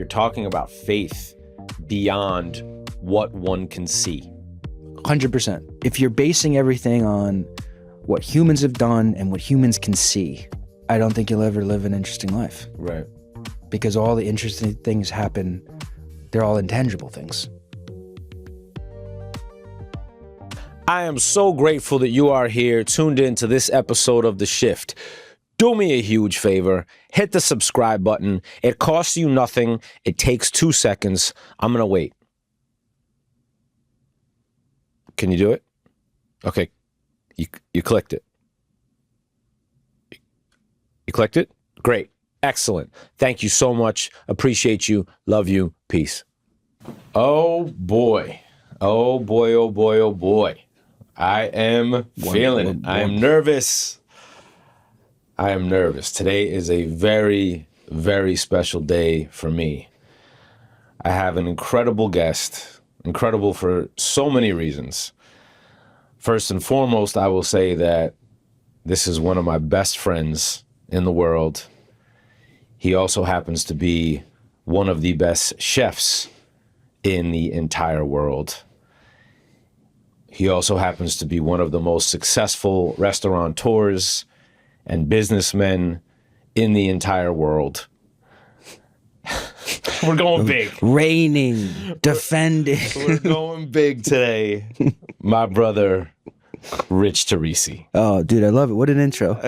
You're talking about faith beyond what one can see. 100%. If you're basing everything on what humans have done and what humans can see, I don't think you'll ever live an interesting life. Right. Because all the interesting things happen, they're all intangible things. I am so grateful that you are here, tuned in to this episode of The Shift. Do me a huge favor, hit the subscribe button. It costs you nothing. It takes 2 seconds. I'm going to wait. Can you do it? Okay. You clicked it. You clicked it? Great. Excellent. Thank you so much. Appreciate you. Love you. Peace. Oh boy. Oh boy, oh boy, oh boy. I am feeling it. I am nervous. I am nervous. Today is a very, very special day for me. I have an incredible guest, incredible for so many reasons. First and foremost, I will say that this is one of my best friends in the world. He also happens to be one of the best chefs in the entire world. He also happens to be one of the most successful restaurateurs and businessmen in the entire world. We're going big. Reigning, defending. We're going big today. My brother, Rich Torrisi. Oh, dude, I love it. What an intro.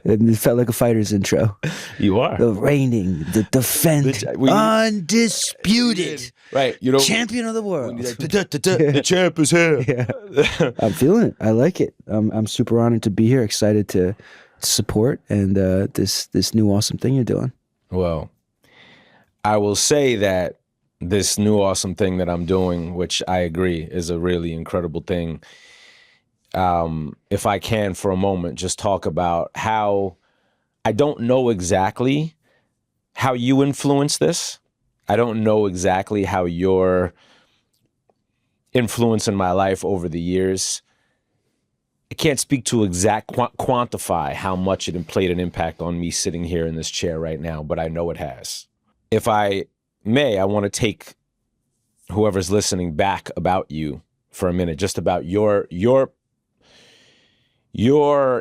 It felt like a fighter's intro. You are. The reigning, the defend, undisputed. Right. You know, champion of the world. The champ is here. Yeah. I'm feeling it. I like it. I'm super honored to be here, excited to support and this new awesome thing you're doing. Well, I will say that this new awesome thing that I'm doing, which I agree is a really incredible thing, if I can for a moment, just talk about how I don't know exactly how you influence this. I don't know exactly how your influence in my life over the years. I can't speak to quantify how much it played an impact on me sitting here in this chair right now, but I know it has. If I may, I want to take whoever's listening back about you for a minute, just about your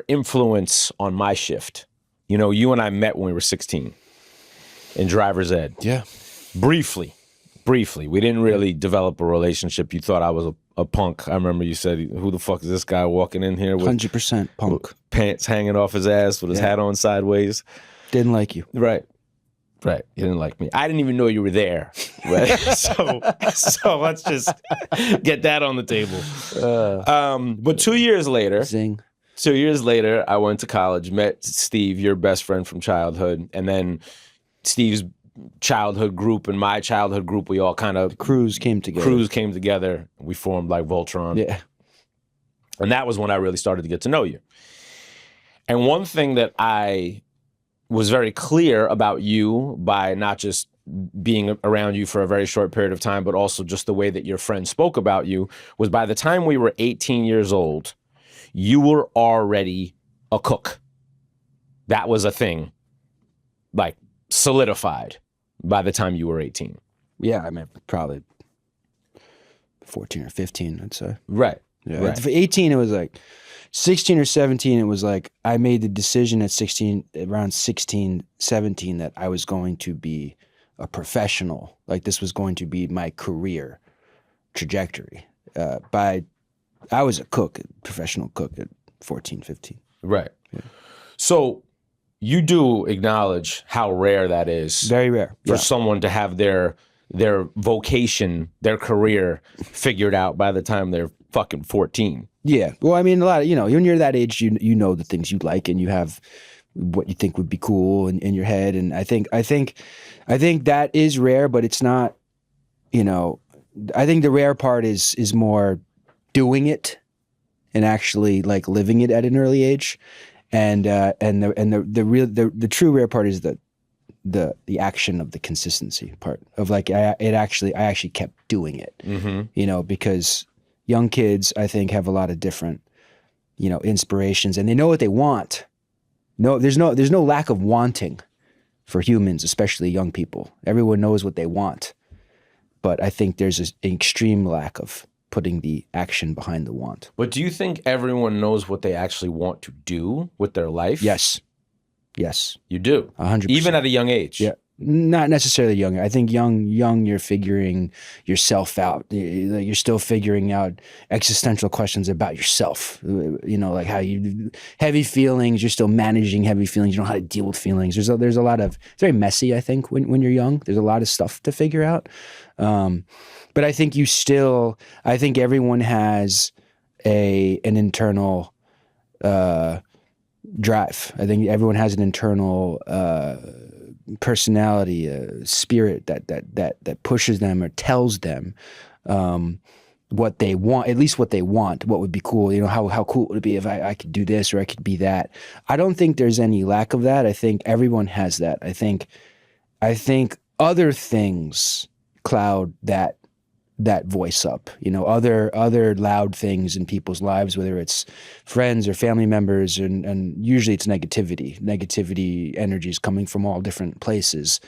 influence on my shift. You know, you and I met when we were 16 in driver's ed. Yeah. Briefly. We didn't really develop a relationship. You thought I was a punk. I remember you said, who the fuck is this guy walking in here with 100% punk. With pants hanging off his ass with his hat on sideways? Didn't like you. Right. You didn't like me. I didn't even know you were there. Right? so let's just get that on the table. But 2 years later, Zing. 2 years later, I went to college, met Steve, your best friend from childhood, and then Steve's childhood group and my childhood group, we all kind of... Crews came together. We formed like Voltron. Yeah. And that was when I really started to get to know you. And one thing that I was very clear about you by not just being around you for a very short period of time, but also just the way that your friends spoke about you, was by the time we were 18 years old, you were already a cook. That was a thing, like solidified by the time you were 18. Yeah, I mean, probably 14 or 15, I'd say. Right. Yeah. Right. For 18, it was like 16 or 17, it was like I made the decision at around 16, 17, that I was going to be a professional. Like this was going to be my career trajectory. I was a professional cook at 14, 15. Right. Yeah. So you do acknowledge how rare that is. Very rare. For someone to have their vocation, their career figured out by the time they're fucking 14. Yeah. Well, I mean, a lot of, when you're that age, you know the things you like and you have what you think would be cool in your head. And I think that is rare, but it's not, I think the rare part is more doing it and actually like living it at an early age. And the true rare part is the action of the consistency part of like, I actually kept doing it, because young kids, I think, have a lot of different, inspirations, and they know what they want. No, there's no lack of wanting for humans, especially young people. Everyone knows what they want, but I think there's an extreme lack of putting the action behind the want. But do you think everyone knows what they actually want to do with their life? Yes. Yes. You do? 100%. Even at a young age? Yeah. Not necessarily young. I think young, you're figuring yourself out. You're still figuring out existential questions about yourself. Like how you heavy feelings. You're still managing heavy feelings. You know how to deal with feelings. There's a lot of. It's very messy. I think when you're young, there's a lot of stuff to figure out. But I think I think everyone has an internal drive. I think everyone has an internal personality, spirit that pushes them or tells them what they want, at least what they want, what would be cool. How cool would it be if I could do this or I could be that. I don't think there's any lack of that. I think everyone has that. I think other things cloud that voice up, other loud things in people's lives, whether it's friends or family members, and usually it's negativity energies coming from all different places,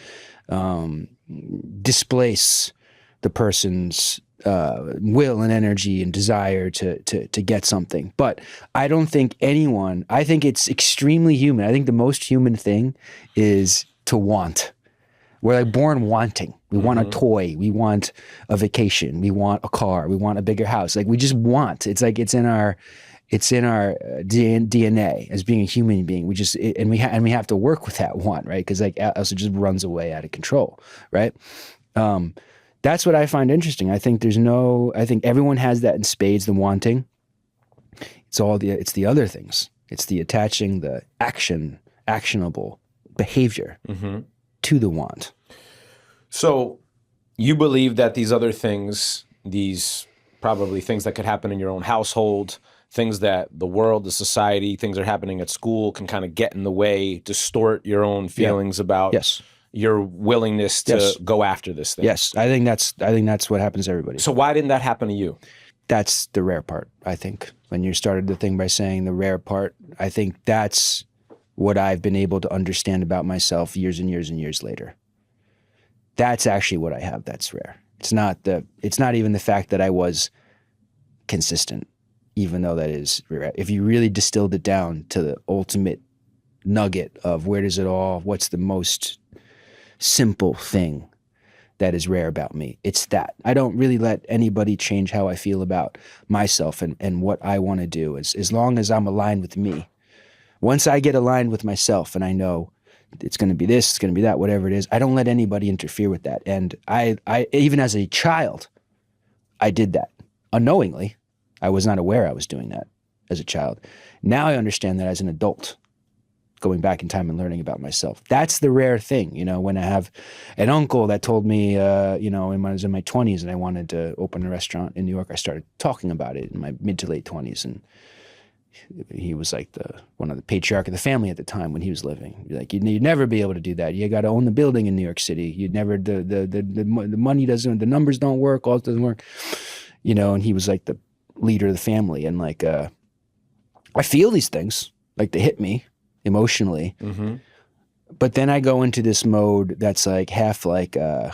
displace the person's will and energy and desire to get something. But I don't think I think it's extremely human. I think the most human thing is to want. We're like born wanting. We want a toy. We want a vacation. We want a car. We want a bigger house. Like we just want. It's like it's in our DNA as being a human being. We have to work with that want, right? Because else it just runs away out of control, right? That's what I find interesting. I think everyone has that in spades. The wanting. It's the other things. It's the attaching the actionable behavior. To the want. So you believe that these other things, these probably things that could happen in your own household, things that the world, the society, things that are happening at school can kind of get in the way, distort your own feelings about your willingness to go after this thing. Yes, I think that's what happens to everybody. So why didn't that happen to you? That's the rare part, I think. When you started the thing by saying the rare part, I think that's what I've been able to understand about myself years and years and years later. That's actually what I have that's rare. It's not even the fact that I was consistent, even though that is rare. If you really distilled it down to the ultimate nugget of what's the most simple thing that is rare about me, it's that. I don't really let anybody change how I feel about myself and what I want to do, as long as I'm aligned with me. Once I get aligned with myself and I know it's going to be this, it's going to be that, whatever it is, I don't let anybody interfere with that. And I even as a child, I did that unknowingly. I was not aware I was doing that as a child. Now I understand that as an adult, going back in time and learning about myself. That's the rare thing, when I have an uncle that told me, when I was in my 20s and I wanted to open a restaurant in New York, I started talking about it in my mid to late 20s. And he was like one of the patriarch of the family at the time when he was living. Like you'd never be able to do that. You got to own the building in New York City. You'd never the money doesn't, the numbers don't work, all it doesn't work. And he was like the leader of the family, and like I feel these things like they hit me emotionally, but then I go into this mode that's like half like now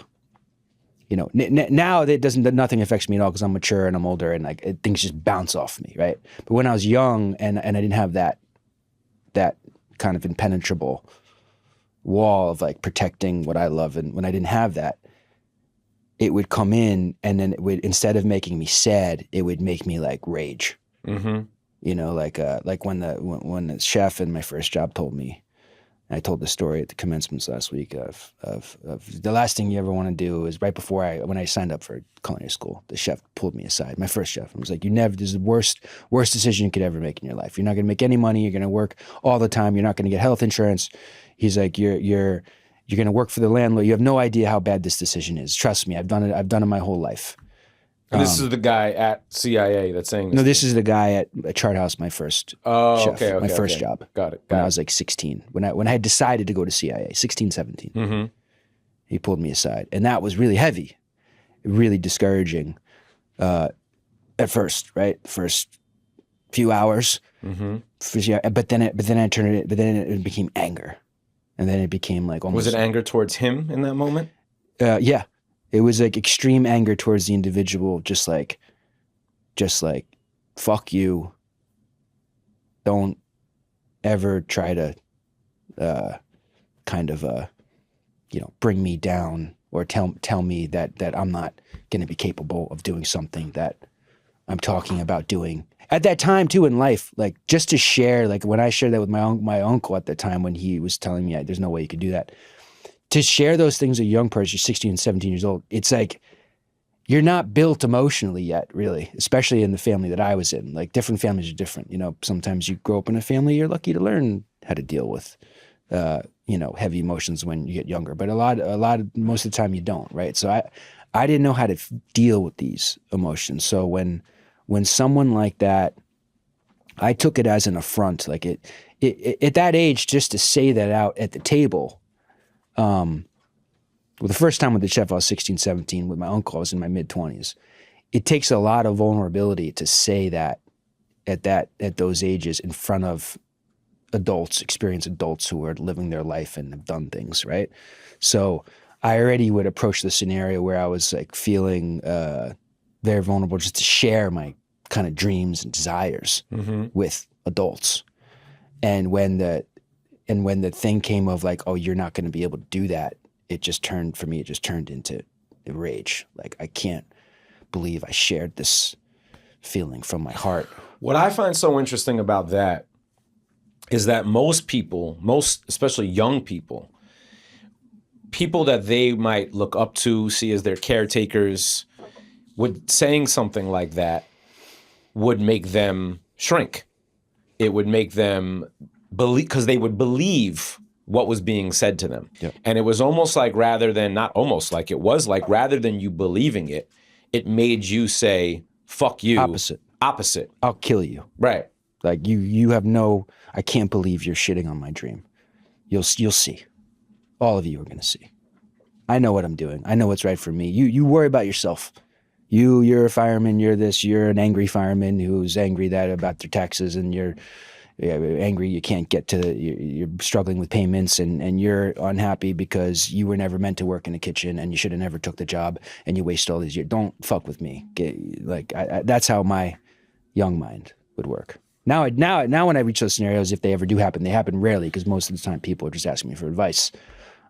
nothing affects me at all because I'm mature and I'm older and like things just bounce off me, right? But when I was young and I didn't have that kind of impenetrable wall of like protecting what I love, and when I didn't have that, it would come in and then it would, instead of making me sad, it would make me like rage. Like when the chef in my first job told me, I told the story at the commencements last week of the last thing you ever want to do is right before when I signed up for culinary school, the chef pulled me aside, my first chef, and was like, this is the worst decision you could ever make in your life. You're not going to make any money. You're going to work all the time. You're not going to get health insurance. He's like, you're going to work for the landlord. You have no idea how bad this decision is. Trust me. I've done it my whole life. And this is the guy at CIA that's saying this. No, this is the guy at Chart House, my first chef, my first job. Got it. When I was like 16, when I had decided to go to CIA, 16, 17, he pulled me aside. And that was really heavy, really discouraging at first, right? First few hours. But then it became anger. And then it became like almost... Was it anger towards him in that moment? Yeah. It was like extreme anger towards the individual, just like, fuck you. Don't ever try to bring me down or tell me that I'm not going to be capable of doing something that I'm talking about doing. At that time too in life, like just to share, like when I shared that with my uncle at the time when he was telling me there's no way you could do that, to share those things with a young person, you're 16 and 17 years old, it's like you're not built emotionally yet, really, especially in the family that I was in. Like different families are different. Sometimes you grow up in a family, you're lucky to learn how to deal with heavy emotions when you get younger, but most of the time you don't, right? So I didn't know how to deal with these emotions. So when someone like that, I took it as an affront. Like it at that age, just to say that out at the table. The first time with the chef, I was 16, 17. With my uncle, I was in my mid-20s. It takes a lot of vulnerability to say that at those ages in front of experienced adults who are living their life and have done things, right? So I already would approach the scenario where I was like feeling very vulnerable just to share my kind of dreams and desires with adults. And when the thing came of like, oh, you're not going to be able to do that, it just turned into rage. Like, I can't believe I shared this feeling from my heart. What I find so interesting about that is that most people, especially young people that they might look up to, see as their caretakers, saying something like that would make them shrink. It would make them believe, because they would believe what was being said to them. Yep. And it was almost like, rather than you believing it, it made you say, fuck you. Opposite. I'll kill you. Right. Like I can't believe you're shitting on my dream. You'll see. All of you are going to see. I know what I'm doing. I know what's right for me. You worry about yourself. You're a fireman. You're an angry fireman who's angry about their taxes, and you're angry you can't get you're struggling with payments, and you're unhappy because you were never meant to work in a kitchen and you should have never took the job and you wasted all these years. Don't fuck with me. That's how my young mind would work. Now when I reach those scenarios, if they ever do happen, they happen rarely because most of the time people are just asking me for advice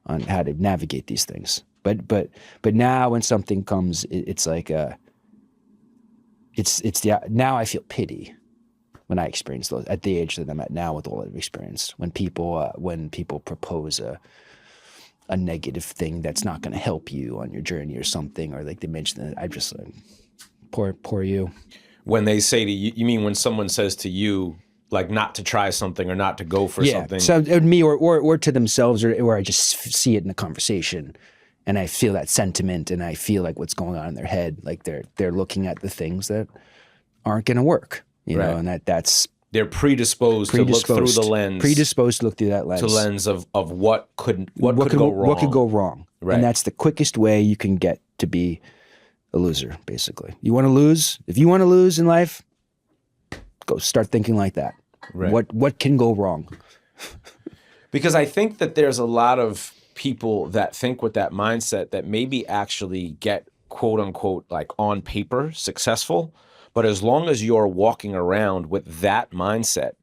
on how to navigate these things. But now when something comes, it's like now I feel pity when I experience those at the age that I'm at now with all I've experienced. When people propose a negative thing that's not going to help you on your journey or something, or like they mention that, I just like, poor you. When they say to you, you mean when someone says to you, like not to try something or not to go for something? So me or to themselves, or I just see it in a conversation and I feel that sentiment and I feel like what's going on in their head, like they're looking at the things that aren't going to work. You know, and that's they're predisposed to look through the lens. Predisposed to look through that lens. To lens of what could go wrong. What could go wrong. Right. And that's the quickest way you can get to be a loser, basically. You want to lose? If you want to lose in life, go start thinking like that. Right. What can go wrong? Because I think that there's a lot of people that think with that mindset that maybe actually get quote unquote like on paper successful. But as long as you're walking around with that mindset,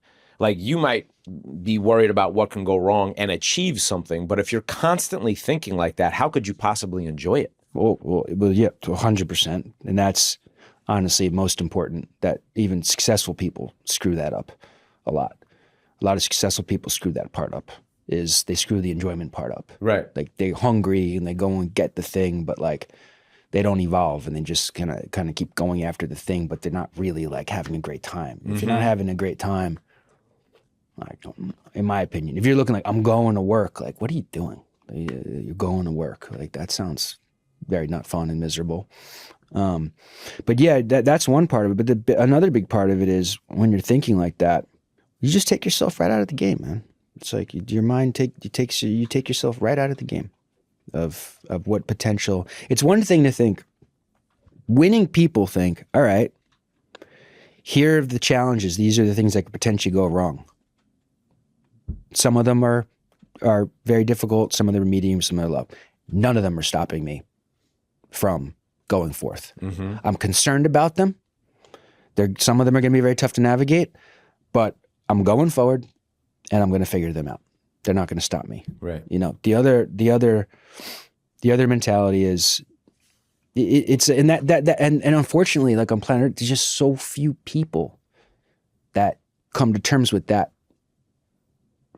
like you might be worried about what can go wrong and achieve something. But if you're constantly thinking like that, how could you possibly enjoy it? Well, yeah, 100%. And that's honestly most important, that even successful people screw that up a lot. A lot of successful people screw that part up, is they screw the enjoyment part up. Right. Like they're hungry and they go and get the thing, but like they don't evolve and they just kind of keep going after the thing, but they're not really like having a great time. If you're not having a great time, like, in my opinion, if you're looking like, I'm going to work, like, what are you doing? You're going to work. Like, that sounds very not fun and miserable. But yeah, that's one part of it. But another big part of it is when you're thinking like that, you just take yourself right out of the game, man. It's like your mind you take yourself right out of the game of what potential. It's one thing to think, winning people think, all right, here are the challenges. These are the things that could potentially go wrong. Some of them are are very difficult. Some of them are medium, some are low. None of them are stopping me from going forth. Mm-hmm. I'm concerned about them. Some of them are going to be very tough to navigate, but I'm going forward and I'm going to figure them out. They're not going to stop me. Right. You know, the other mentality is it's and and unfortunately, like on planet Earth, there's just so few people that come to terms with that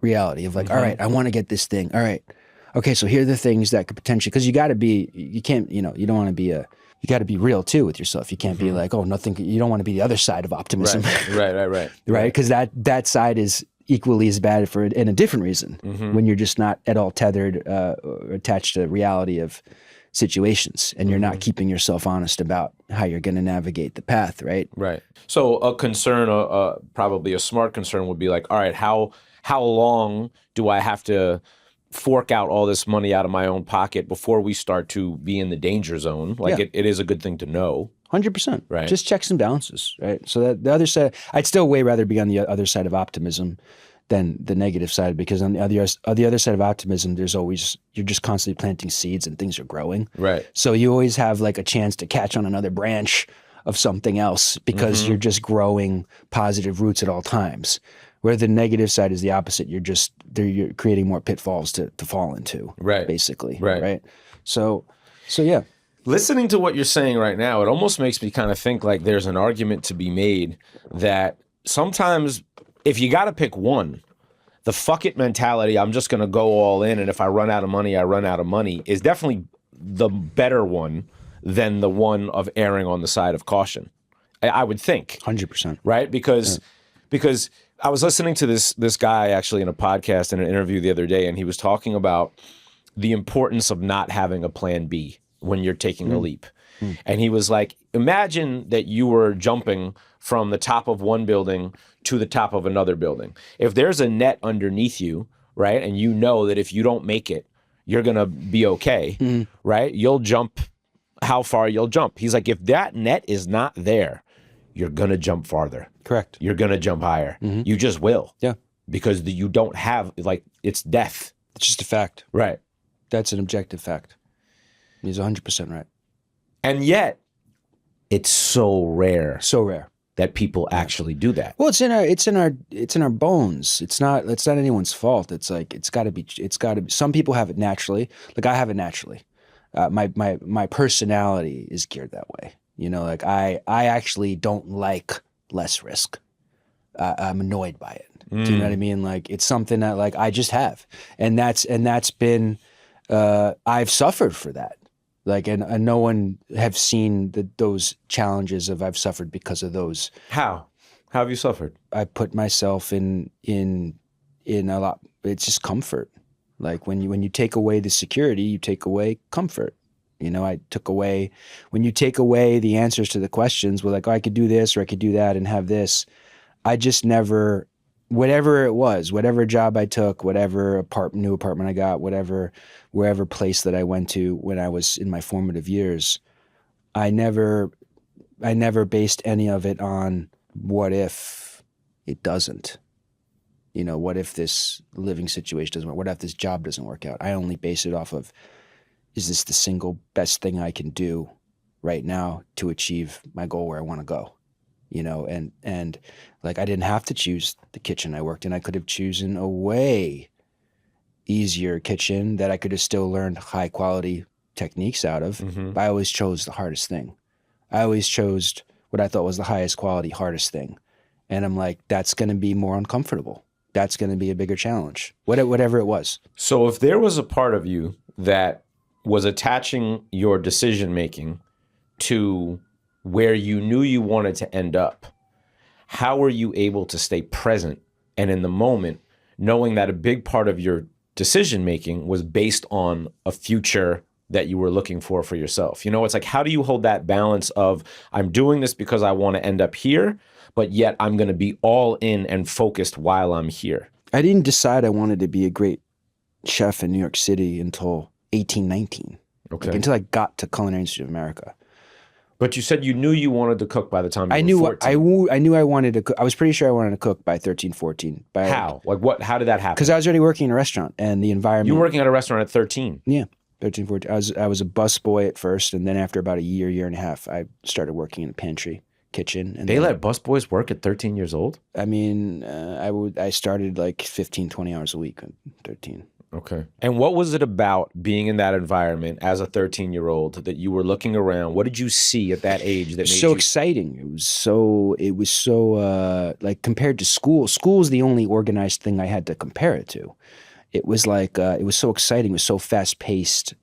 reality of like, all right, I want to get this thing. All right. Okay. So here are the things that could potentially, cause you got to be, you can't, you know, you don't want to be you got to be real too with yourself. You can't be like, oh, nothing, you don't want to be the other side of optimism. Right. Right. Cause that side is equally as bad for in a different reason when you're just not at all tethered or attached to the reality of situations and you're not keeping yourself honest about how you're going to navigate the path. Right. Right. So a concern, probably a smart concern would be like, all right, how long do I have to fork out all this money out of my own pocket before we start to be in the danger zone? Like it is a good thing to know. 100%. Right. Just checks and balances. Right. So that the other side, I'd still way rather be on the other side of optimism than the negative side, because on the other side of optimism, you're just constantly planting seeds and things are growing. Right. So you always have like a chance to catch on another branch of something else because you're just growing positive roots at all times. Where the negative side is the opposite. You're creating more pitfalls to fall into. Right. Basically. Right. So yeah. Listening to what you're saying right now, it almost makes me kind of think like there's an argument to be made that sometimes if you got to pick one, the fuck it mentality, I'm just going to go all in, and if I run out of money, I run out of money, is definitely the better one than the one of erring on the side of caution. I would think. 100%. Right? Because I was listening to this guy actually in a podcast in an interview the other day, and he was talking about the importance of not having a plan B when you're taking a leap. And he was like, imagine that you were jumping from the top of one building to the top of another building. If there's a net underneath you, right, and you know that if you don't make it, you're going to be okay, right? You'll jump how far you'll jump. He's like, if that net is not there, you're going to jump farther. Correct. You're going to jump higher. You just will. Yeah. Because you don't have, like, it's death. It's just a fact. Right. That's an objective fact. He's 100% right. And yet, it's so rare. So rare that people actually do that. Well, it's in our bones. It's not anyone's fault. It's like it's got to be. Some people have it naturally. Like I have it naturally. My personality is geared that way. You know, like I actually don't like less risk. I'm annoyed by it. Do you know what I mean? Like it's something that like I just have, and that's been. I've suffered for that. Like, and no one have seen those challenges of I've suffered because of those. How have you suffered? I put myself in a lot. It's just comfort. Like when you take away the security, you take away comfort. You know, when you take away the answers to the questions, we're like, oh, I could do this or I could do that and have this. I just never, whatever it was, whatever job I took, whatever new apartment I got, wherever place that I went to when I was in my formative years, I never based any of it on what if it doesn't. You know, what if this living situation doesn't work? What if this job doesn't work out? I only base it off of, is this the single best thing I can do right now to achieve my goal where I want to go? You know, and like I didn't have to choose the kitchen I worked in. I could have chosen a way easier kitchen that I could have still learned high quality techniques out of. But I always chose the hardest thing. I always chose what I thought was the highest quality, hardest thing. And I'm like, that's going to be more uncomfortable. That's going to be a bigger challenge, whatever it was. So if there was a part of you that was attaching your decision making to where you knew you wanted to end up, how were you able to stay present and in the moment, knowing that a big part of your decision making was based on a future that you were looking for yourself? You know, it's like, how do you hold that balance of, I'm doing this because I want to end up here, but yet I'm going to be all in and focused while I'm here? I didn't decide I wanted to be a great chef in New York City until 1819. Okay. Like, until I got to Culinary Institute of America. But you said you knew you wanted to cook by the time you were 14. I knew I wanted to cook. I was pretty sure I wanted to cook by 13, 14. How? Like what? How did that happen? Because I was already working in a restaurant and the environment. You were working at a restaurant at 13. Yeah, 13, 14. I was a busboy at first, and then after about a year and a half, I started working in the pantry, kitchen. And they let busboys work at 13 years old? I mean, I started like 15, 20 hours a week at 13. Okay. And what was it about being in that environment as a 13-year-old that you were looking around? What did you see at that age that made so exciting? It was so like compared to school. School is the only organized thing I had to compare it to. It was like it was so exciting. It was so fast paced.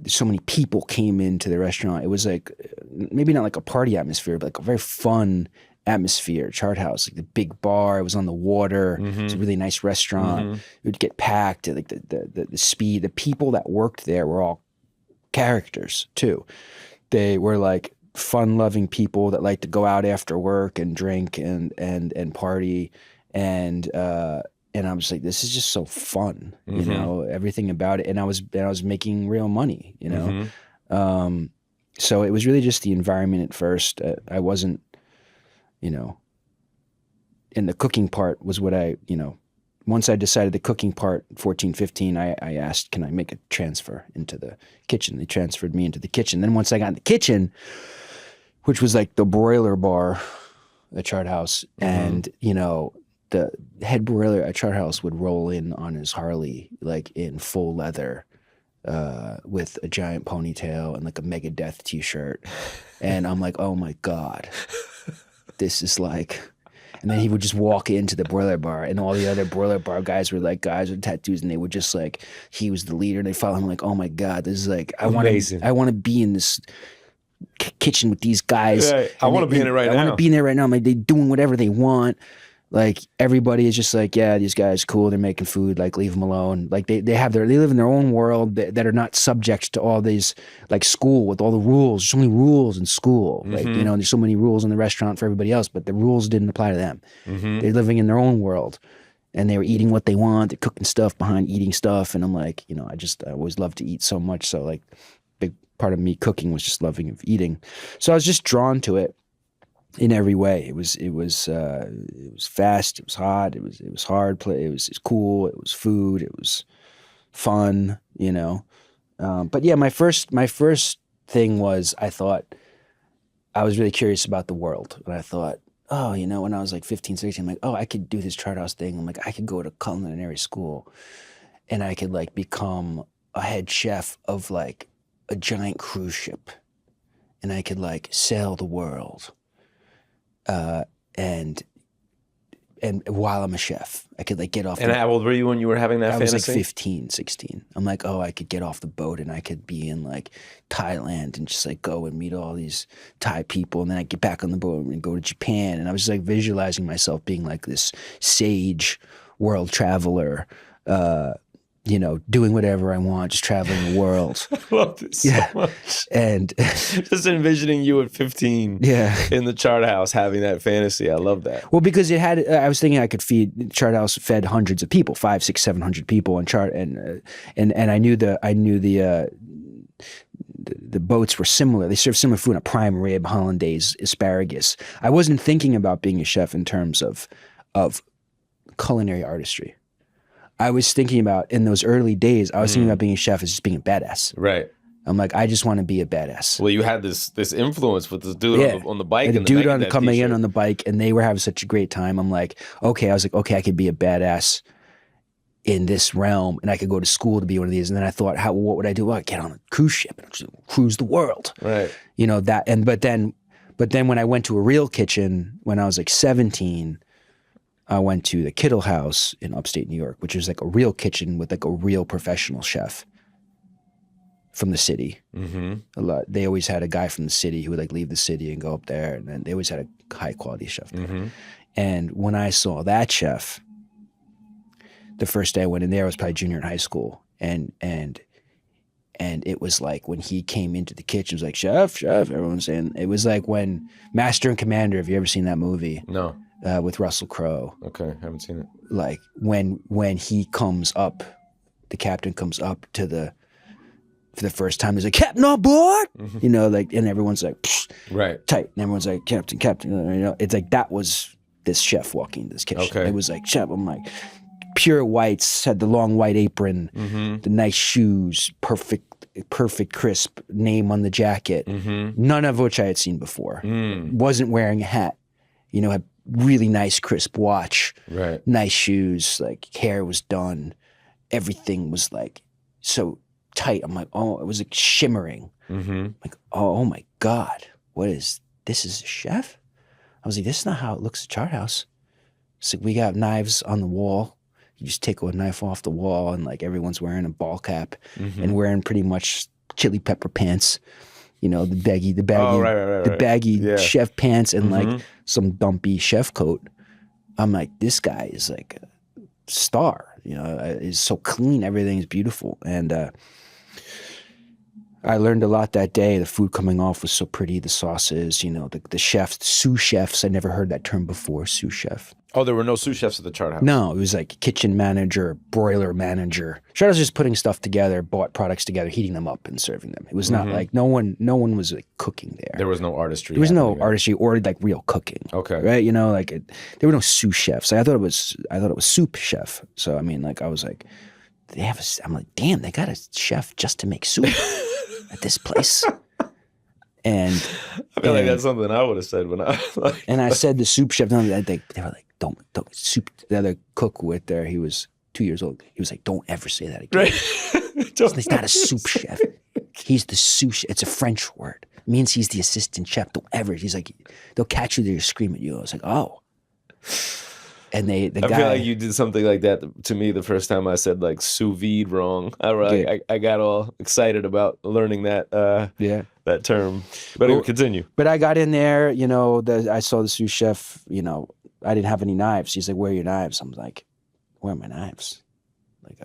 So many people came into the restaurant. It was like maybe not like a party atmosphere, but like a very fun atmosphere. Chart House, like the big bar. It was on the water. It was a really nice restaurant. It would get packed. Like the speed. The people that worked there were all characters too. They were like fun-loving people that like to go out after work and drink and party and I was like, this is just so fun, you know, everything about it. And I was making real money, you know. So it was really just the environment at first. I wasn't, you know, and the cooking part was what once I decided the cooking part, 14, 15, I asked, can I make a transfer into the kitchen? They transferred me into the kitchen. Then once I got in the kitchen, which was like the broiler bar at Chart House, and, you know, the head broiler at Chart House would roll in on his Harley, like in full leather, with a giant ponytail and like a Megadeth t-shirt. And I'm like, oh my God, this is like, and then he would just walk into the broiler bar and all the other broiler bar guys were like guys with tattoos and they would just like, he was the leader and they follow him like, oh my God, this is like, I want to be in this kitchen with these guys. Yeah, I want to be in it right now. I want to be in there right now. I'm like, they're doing whatever they want. Like everybody is just like, yeah, these guys cool. They're making food. Like leave them alone. Like they live in their own world that are not subject to all these like school with all the rules. There's so many rules in school. Like, you know, there's so many rules in the restaurant for everybody else, but the rules didn't apply to them. They're living in their own world and they were eating what they want. They're cooking stuff behind eating stuff. And I'm like, you know, I always loved to eat so much. So like big part of me cooking was just loving of eating. So I was just drawn to it. In every way, it was fast, it was hot, it was hard, it was cool, it was food, it was fun, you know. But yeah, my first thing was I thought I was really curious about the world, and I thought, oh, you know, when I was like 15, 16, I'm like, oh, I could do this Chart House thing. I'm like, I could go to culinary school, and I could like become a head chef of like a giant cruise ship, and I could like sail the world. And while I'm a chef, I could like get off. And how old were you when you were having that fantasy? I was like 15, 16. I'm like, oh, I could get off the boat and I could be in like Thailand and just like go and meet all these Thai people. And then I get back on the boat and go to Japan. And I was just like visualizing myself being like this sage world traveler, you know, doing whatever I want, just traveling the world. I love this so much. And just envisioning you at 15 in the Chart House having that fantasy. I love that. Well, because it had, I was thinking I could feed, Chart House fed hundreds of people, 500, 600, 700 people and I knew the boats were similar. They served similar food, a prime rib, hollandaise, asparagus. I wasn't thinking about being a chef in terms of culinary artistry. I was thinking about, in those early days, I was thinking about being a chef as just being a badass. Right. I'm like, I just want to be a badass. Well, you had this influence with this dude on the bike. And the dude coming in on the bike, and they were having such a great time. I'm like, okay, I could be a badass in this realm, and I could go to school to be one of these. And then I thought, what would I do? Well, I'd get on a cruise ship and just cruise the world. Right. You know, that, but then when I went to a real kitchen, when I was like 17, I went to the Kittle House in upstate New York, which was like a real kitchen with like a real professional chef from the city. They always had a guy from the city who would like leave the city and go up there, and then they always had a high quality chef there. And when I saw that chef, the first day I went in there, I was probably junior in high school, and it was like when he came into the kitchen, it was like, chef, everyone's saying, it was like when Master and Commander, have you ever seen that movie? No. With Russell Crowe. Okay, haven't seen it. Like when he comes up, the captain comes up to the for the first time. There's like, Captain on board, you know, like, and everyone's like, Right. tight. And everyone's like, Captain, you know, it's like, that was this chef walking into this kitchen. Okay. It was like, chef, I'm like, pure whites, had the long white apron, the nice shoes, perfect crisp name on the jacket, none of which I had seen before. Wasn't wearing a hat, you know, had really nice crisp watch, Right. nice shoes, like hair was done, everything was like so tight. I'm like, oh, it was like shimmering. Like, oh my God, this is a chef? I was like, this is not how it looks at Chart House. It's like, we got knives on the wall. You just take a knife off the wall, and like everyone's wearing a ball cap and wearing pretty much chili pepper pants, you know, the baggy chef pants and like some dumpy chef coat. I'm like, this guy is like a star, you know, is so clean. Everything's beautiful. And I learned a lot that day. The food coming off was so pretty. The sauces, you know, the chefs, the sous chefs. I never heard that term before, sous chef. Oh, there were no sous chefs at the Chart House? No, it was like kitchen manager, broiler manager. Chart House was just putting stuff together, bought products together, heating them up and serving them. It was not like, no one was like cooking there. There was no artistry. There was no artistry or like real cooking. Okay. Right? You know, like there were no sous chefs. I thought it was soup chef. So, I mean, like I was like, I'm like, damn, they got a chef just to make soup at this place. And I feel like that's something I would have said when I was like. And I said the soup chef, they were like, don't soup. The other cook with there, he was 2 years old. He was like, don't ever say that again. Right. He's not a soup chef. He's the sous chef. It's a French word. It means he's the assistant chef. Don't ever. He's like, they'll catch you there, you scream at you. I was like, oh. And the guy. I feel like you did something like that to me the first time I said like sous vide wrong. I got all excited about learning that that term. But it would continue. But I got in there, you know, I saw the sous chef, you know, I didn't have any knives. He's like, where are your knives? I'm like, where are my knives? Like,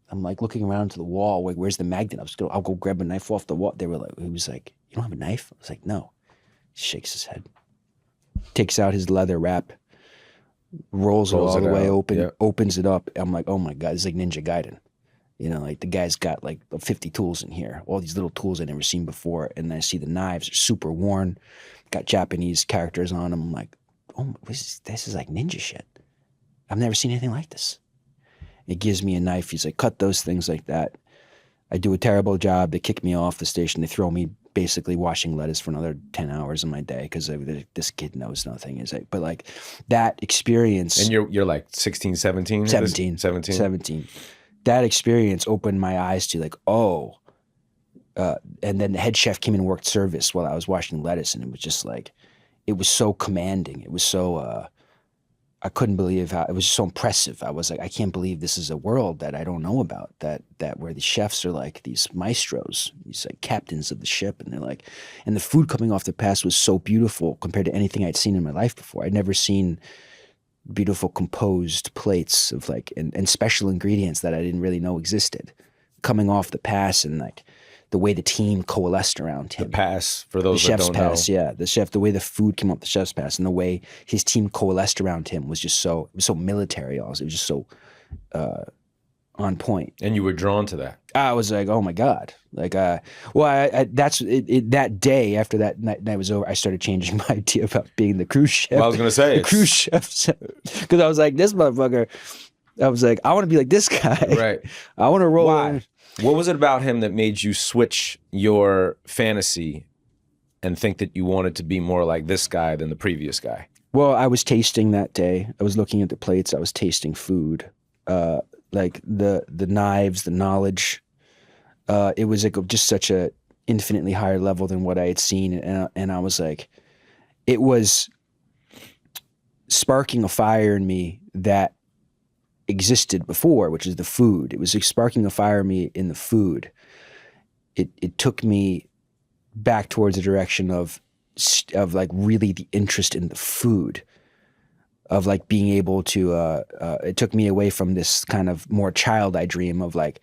I'm like looking around to the wall. Like, where's the magnet? I'll go grab a knife off the wall. He was like, you don't have a knife? I was like, no. He shakes his head, takes out his leather wrap, rolls it all the way open, opens it up. I'm like, oh my God, this is like Ninja Gaiden. You know, like the guy's got like 50 tools in here, all these little tools I've never seen before. And I see the knives are super worn, got Japanese characters on them. I'm like, oh, this is like ninja shit. I've never seen anything like this. He gives me a knife. He's like, cut those things like that. I do a terrible job. They kick me off the station. They throw me basically washing lettuce for another 10 hours of my day because this kid knows nothing. Is like, but like that experience. And you're like 16, 17? 17. 17. That experience opened my eyes to like, oh. And then the head chef came in and worked service while I was washing lettuce. And it was just like, it was so commanding. It was so, I couldn't believe how, it was so impressive. I was like, I can't believe this is a world that I don't know about, that where the chefs are like these maestros, these like captains of the ship. And they're like, and the food coming off the pass was so beautiful compared to anything I'd seen in my life before. I'd never seen beautiful composed plates of like, and special ingredients that I didn't really know existed coming off the pass, and like, the way the team coalesced around him. The pass, for those that don't know. The chef's pass, yeah. The chef, the way the food came off the chef's pass and the way his team coalesced around him was just so, it was so military also. It was just so on point. And you were drawn to that. I was like, oh my God. Like, that day after that night was over, I started changing my idea about being the cruise chef. Well, I was going to say. The cruise chef. Because I was like, this motherfucker, I was like, I want to be like this guy. Right. I want to roll. Why? What was it about him that made you switch your fantasy and think that you wanted to be more like this guy than the previous guy? Well, I was tasting that day. I was looking at the plates. I was tasting food, like the knives, the knowledge. It was like just such a infinitely higher level than what I had seen, and I was like, it was sparking a fire in me that existed before, which is the food. It was sparking a fire in me in the food. It took me back towards the direction of like really the interest in the food, of like being able to, it took me away from this kind of more child-eye dream of like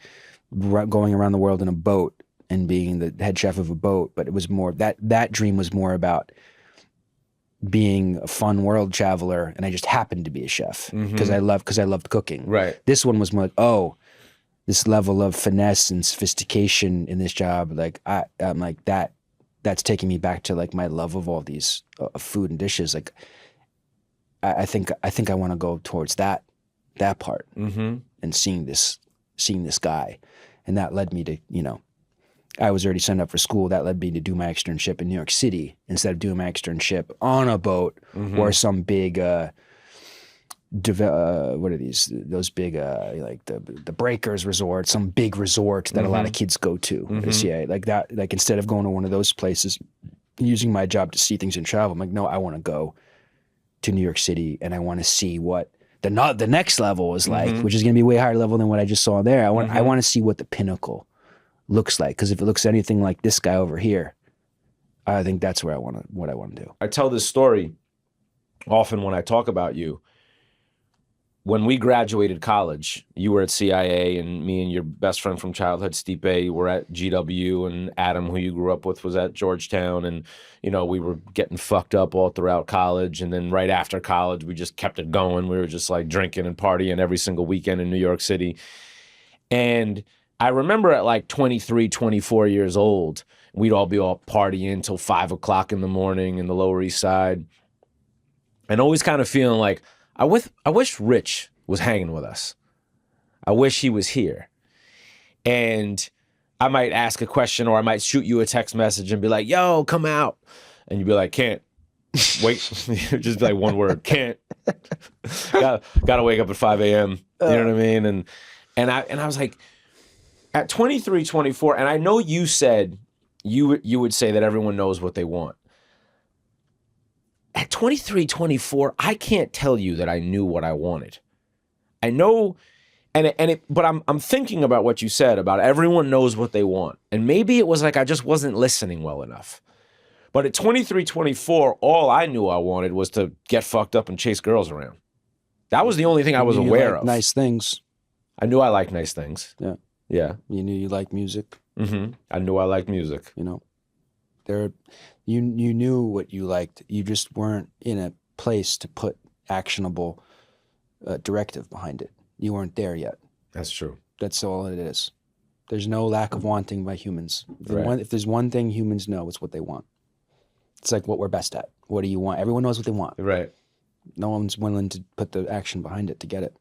going around the world in a boat and being the head chef of a boat. But it was more, that dream was more about being a fun world traveler, and I just happened to be a chef because I loved cooking. Right. This one was more like, oh, this level of finesse and sophistication in this job. Like I'm like that's taking me back to like my love of all these food and dishes. Like I think I want to go towards that part and seeing this guy. And that led me to, I was already signed up for school. That led me to do my externship in New York City instead of doing my externship on a boat or some big, what are these? Those big, like the Breakers Resort, some big resort that a lot of kids go to. Like that, like instead of going to one of those places, using my job to see things and travel, I'm like, no, I want to go to New York City and I want to see what the next level is like, which is going to be way higher level than what I just saw there. I want to see what the pinnacle looks like, because if it looks anything like this guy over here, I think that's what I want to do. I tell this story often when I talk about you. When we graduated college, you were at CIA, and me and your best friend from childhood, Stipe, were at GW, and Adam, who you grew up with, was at Georgetown, and we were getting fucked up all throughout college, and then right after college, we just kept it going. We were just like drinking and partying every single weekend in New York City. And I remember at like 23, 24 years old, we'd all be all partying till 5 o'clock in the morning in the Lower East Side, and always kind of feeling like, I wish Rich was hanging with us. I wish he was here. And I might ask a question, or I might shoot you a text message and be like, yo, come out. And you'd be like, can't. Wait. Just be like one word, can't. Gotta wake up at 5 a.m. You know what I mean? And I was like, at 23, 24, and I know you said you would say that everyone knows what they want. At 23, 24, I can't tell you that I knew what I wanted. I know, but I'm thinking about what you said about everyone knows what they want. And maybe it was like I just wasn't listening well enough. But at 23, 24, all I knew I wanted was to get fucked up and chase girls around. That was the only thing I was aware of. Nice things. I knew I liked nice things. Yeah. Yeah. You knew you liked music. I knew I liked music. You knew what you liked. You just weren't in a place to put actionable directive behind it. You weren't there yet. That's true. That's all it is. There's no lack of wanting by humans. Right. If there's one thing humans know, it's what they want. It's like what we're best at. What do you want? Everyone knows what they want. Right. No one's willing to put the action behind it to get it.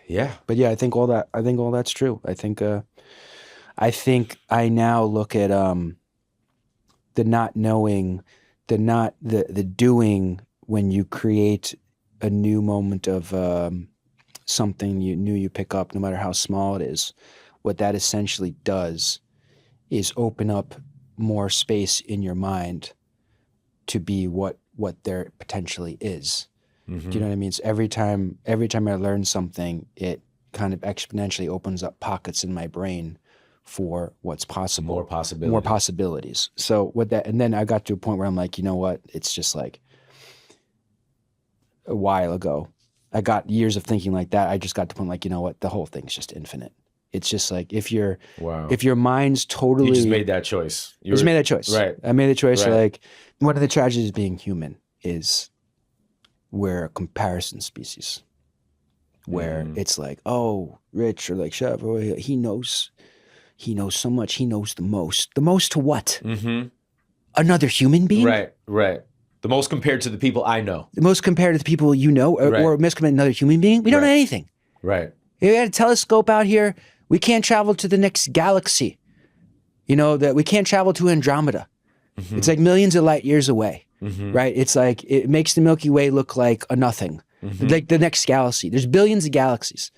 Yeah. But yeah, I think all that's true. I think I now look at the not knowing, the doing when you create a new moment of something you pick up, no matter how small it is. What that essentially does is open up more space in your mind to be what there potentially is. Do you know what I mean? So every time I learn something, it kind of exponentially opens up pockets in my brain for what's possible. More possibilities. So and then I got to a point where I'm like, you know what? It's just like a while ago, I got years of thinking like that. I just got to the point like, you know what? The whole thing's just infinite. It's just like if your mind's totally. You just made that choice. Made that choice. Right. I made the choice. Right. Like one of the tragedies of being human is we're a comparison species. Where it's like, oh, Rich or like Chef, oh, he knows so much. He knows the most. The most to what? Another human being? Right. The most compared to the people I know. The most compared to the people you know, or most compared to another human being? We don't know anything. Right. We got a telescope out here. We can't travel to the next galaxy. That we can't travel to Andromeda. It's like millions of light years away, right? It's like, it makes the Milky Way look like a nothing. Like the next galaxy. There's billions of galaxies.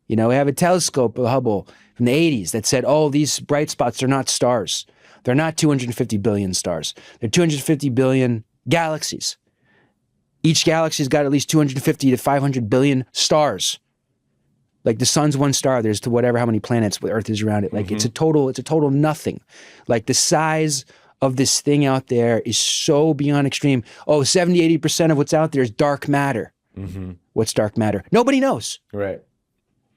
We have a telescope, a Hubble, from the 80s that said, oh, these bright spots are not stars. They're not 250 billion stars. They're 250 billion galaxies. Each galaxy's got at least 250 to 500 billion stars. Like the sun's one star, there's to whatever how many planets the Earth is around it. Like it's a total nothing. Like the size of this thing out there is so beyond extreme. Oh, 70, 80% of what's out there is dark matter. What's dark matter? Nobody knows. Right.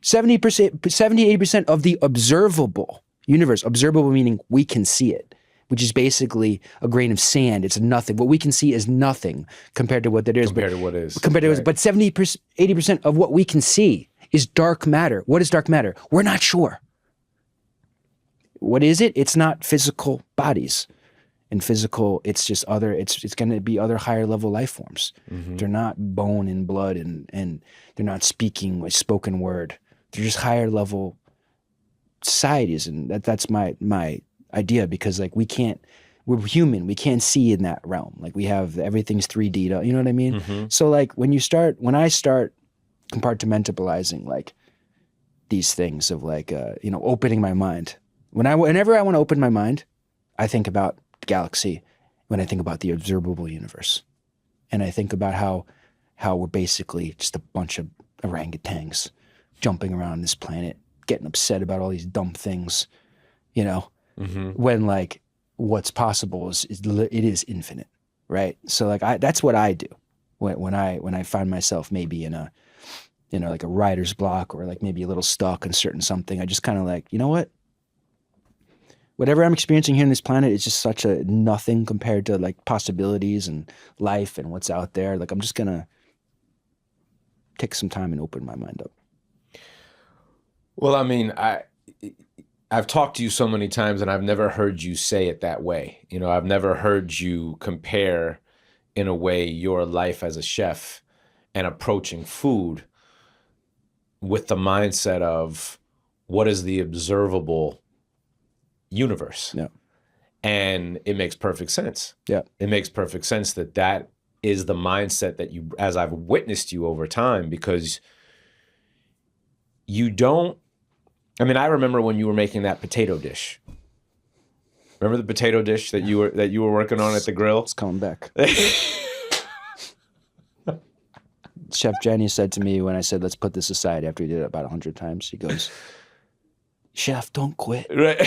70%, 80% of the observable universe, observable meaning we can see it, which is basically a grain of sand. It's nothing. What we can see is nothing compared to what that is. Compared to what is. But 70%, 80% of what we can see is dark matter. What is dark matter? We're not sure. What is it? It's not physical bodies. And physical, it's just other, it's going to be other higher level life forms. They're not bone and blood and they're not speaking with spoken word. They're just higher level societies. And that's my idea, because like we're human. We can't see in that realm. Like we have, everything's 3D, you know what I mean? So like when I start compartmentalizing like these things of like, opening my mind, whenever I want to open my mind, I think about galaxy, when I think about the observable universe. And I think about how we're basically just a bunch of orangutans jumping around this planet, getting upset about all these dumb things, when like what's possible is it is infinite, right? So like that's what I do when I find myself maybe in a like a writer's block, or like maybe a little stuck in certain something. I just kind of like, you know what? Whatever I'm experiencing here on this planet is just such a nothing compared to like possibilities and life and what's out there. Like I'm just gonna take some time and open my mind up. Well, I mean, I've talked to you so many times and I've never heard you say it that way. I've never heard you compare in a way your life as a chef and approaching food with the mindset of what is the observable universe. Yeah. And it makes perfect sense. Yeah. It makes perfect sense that is the mindset that you, as I've witnessed you over time, because you don't, I remember when you were making that potato dish. Remember the potato dish that you were working on at the grill? It's coming back. Chef Jenny said to me when I said, let's put this aside, after he did it about 100 times, she goes, Chef, don't quit. Right.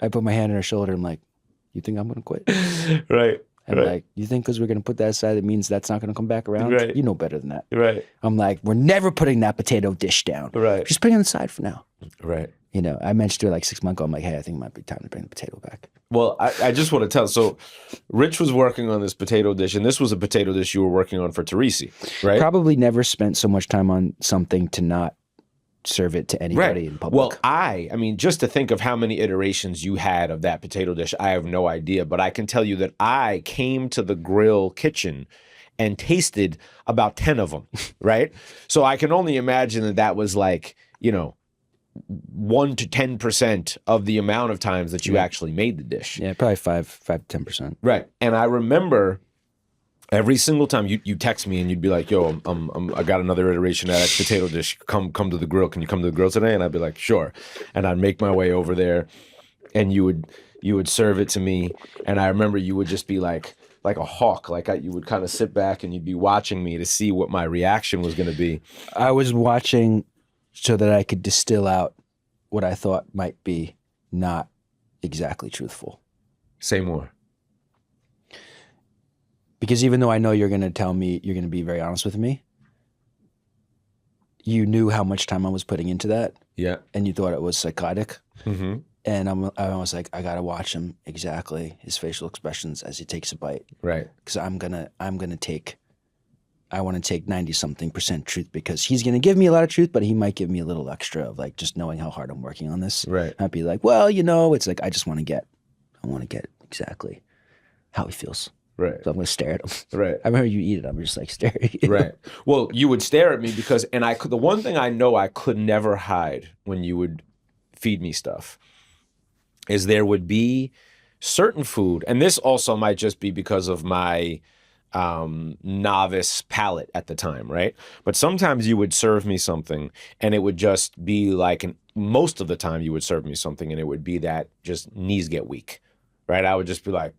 I put my hand on her shoulder. I'm like, you think I'm going to quit? Right. And like, you think because we're going to put that aside, it means that's not going to come back around? Right. You know better than that. Right. I'm like, we're never putting that potato dish down. Right. Just putting it aside for now. Right. I mentioned to her like 6 months ago, I'm like, hey, I think it might be time to bring the potato back. Well, I just want to tell. So Rich was working on this potato dish, and this was a potato dish you were working on for Torrisi, right? Probably never spent so much time on something to not serve it to anybody in public. Well, I mean, just to think of how many iterations you had of that potato dish, I have no idea. But I can tell you that I came to the grill kitchen and tasted about 10 of them, right? So I can only imagine that was like, 1 to 10% of the amount of times that you actually made the dish. Yeah, probably 5 to 10%. Right. And I remember every single time you text me and you'd be like, yo, I got another iteration of that potato dish. Come to the grill. Can you come to the grill today? And I'd be like, sure. And I'd make my way over there and you would serve it to me. And I remember you would just be like a hawk. You would kind of sit back and you'd be watching me to see what my reaction was going to be. I was watching so that I could distill out what I thought might be not exactly truthful. Say more. Because even though I know you're going to tell me, you're going to be very honest with me, you knew how much time I was putting into that. Yeah. And you thought it was psychotic. Mm-hmm. And I was like, I got to watch him exactly, his facial expressions as he takes a bite. Right. Because I want to take 90-something% truth, because he's going to give me a lot of truth, but he might give me a little extra of like just knowing how hard I'm working on this. Right. I'd be like, well, it's like, I want to get exactly how he feels. Right. So I'm going to stare at him. Right. I remember you eat it. I'm just like staring at you. Right. Well, you would stare at me because, the one thing I know I could never hide when you would feed me stuff is there would be certain food, and this also might just be because of my novice palate at the time, right? But sometimes you would serve me something and it would just be like, most of the time you would serve me something and it would be that just knees get weak, right? I would just be like,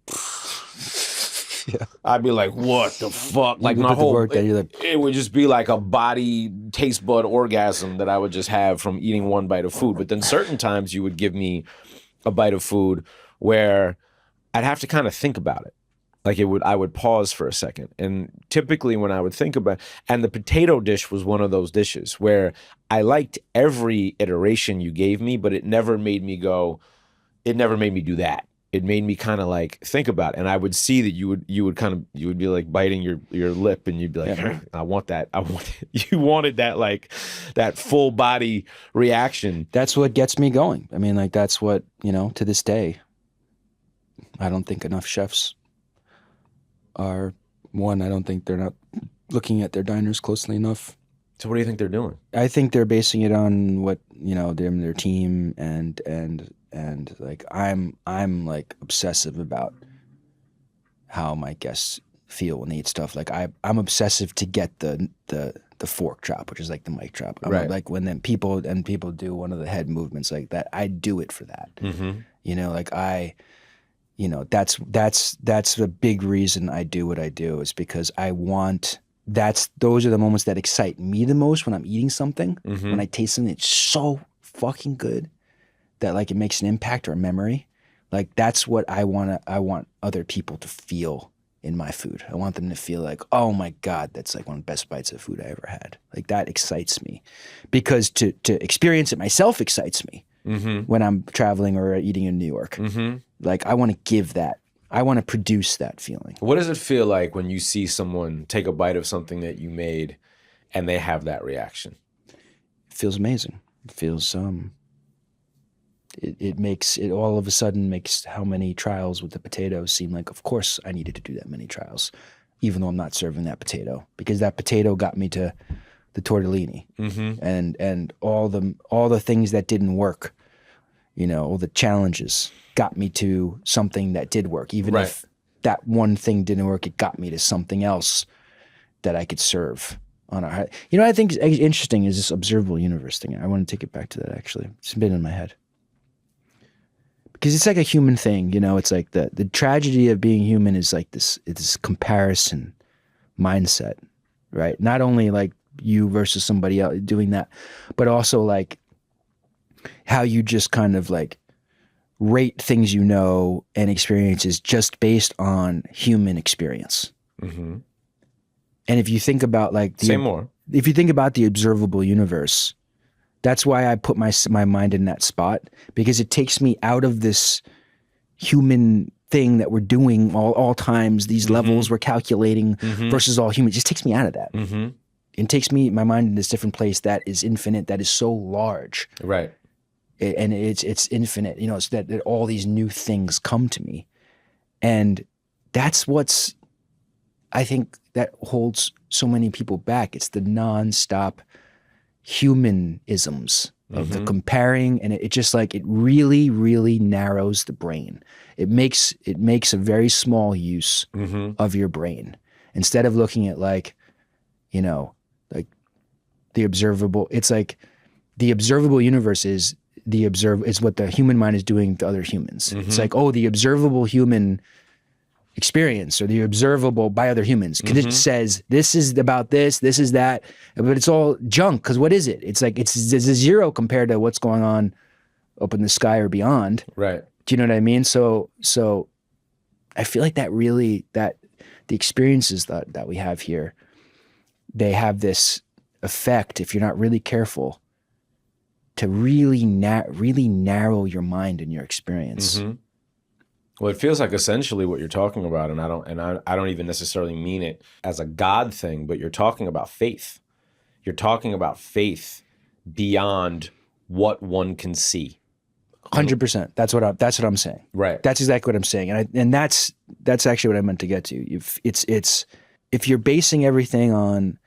yeah. I'd be like, what the fuck? Like my whole, it would just be like a body taste bud orgasm that I would just have from eating one bite of food. But then certain times you would give me a bite of food where I'd have to kind of think about it. Like I would pause for a second. And typically when I would think about, and the potato dish was one of those dishes where I liked every iteration you gave me, but it never made me do that. it made me kind of like think about it. And I would see that you would be like biting your lip, and you'd be like, Yeah. I want that. You wanted that, like that full body reaction. That's what gets me going. I mean, like, that's what, to this day, I don't think enough chefs are, I don't think they're not looking at their diners closely enough. So what do you think they're doing? I think they're basing it on what, their team and like I'm like obsessive about how my guests feel when they eat stuff. Like I'm obsessive to get the fork drop, which is like the mic drop. Right. Like when then people do one of the head movements like that, I do it for that. Like that's the big reason I do what I do, is because I want. Those are the moments that excite me the most when I'm eating something. When I taste something that's so fucking good that like it makes an impact or a memory. Like that's what I want other people to feel in my food. I want them to feel like, oh my God, that's like one of the best bites of food I ever had. Like that excites me, because to experience it myself excites me when I'm traveling or eating in New York. Like I want to give that. I want to produce that feeling. What does it feel like when you see someone take a bite of something that you made and they have that reaction? It feels amazing. It feels it all of a sudden makes how many trials with the potatoes seem like, of course I needed to do that many trials, even though I'm not serving that potato, because that potato got me to the tortellini and all the things that didn't work, all the challenges got me to something that did work. Even if that one thing didn't work, it got me to something else that I could serve on our. I think is interesting is this observable universe thing. I want to take it back to that, actually. It's been in my head. Because it's like a human thing, it's like the tragedy of being human is like this comparison mindset, right? Not only like you versus somebody else doing that, but also like how you just kind of like rate things and experiences just based on human experience. And if you think about like if you think about the observable universe, that's why I put my mind in that spot, because it takes me out of this human thing that we're doing all times, these levels we're calculating versus all humans. It just takes me out of that. It takes my mind in this different place that is infinite, that is so large. Right. And it's infinite, so that all these new things come to me. And that's I think that holds so many people back. It's the nonstop humanisms of the comparing, and it just like, it really, really narrows the brain. It makes a very small use of your brain. Instead of looking at like, like the observable, it's like the observable universe is what the human mind is doing to other humans. It's like, oh, the observable human experience, or the observable by other humans, because it says this is about this is that, but it's all junk. Because what is it? It's like it's a zero compared to what's going on up in the sky or beyond. Right. Do you know what I mean? So I feel like that the experiences that we have here, they have this effect, if you're not really careful, to really narrow your mind and your experience. Well, it feels like essentially what you're talking about, and I don't even necessarily mean it as a God thing, but you're talking about faith. You're talking about faith beyond what one can see. 100%. That's what I'm saying. Right. That's exactly what I'm saying, and that's actually what I meant to get to. If you're basing everything on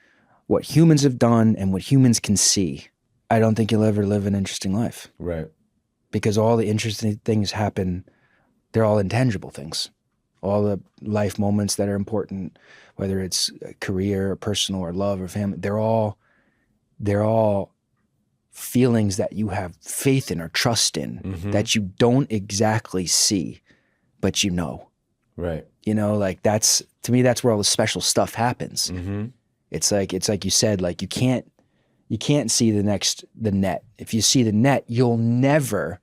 what humans have done and what humans can see, I don't think you'll ever live an interesting life. Right. Because all the interesting things happen. They're all intangible things. All the life moments that are important, whether it's career or personal or love or family, they're all feelings that you have faith in or trust in that you don't exactly see, but you know. Right. Like that's, to me, that's where all the special stuff happens. It's like you said, like you can't see the net. If you see the net, you'll never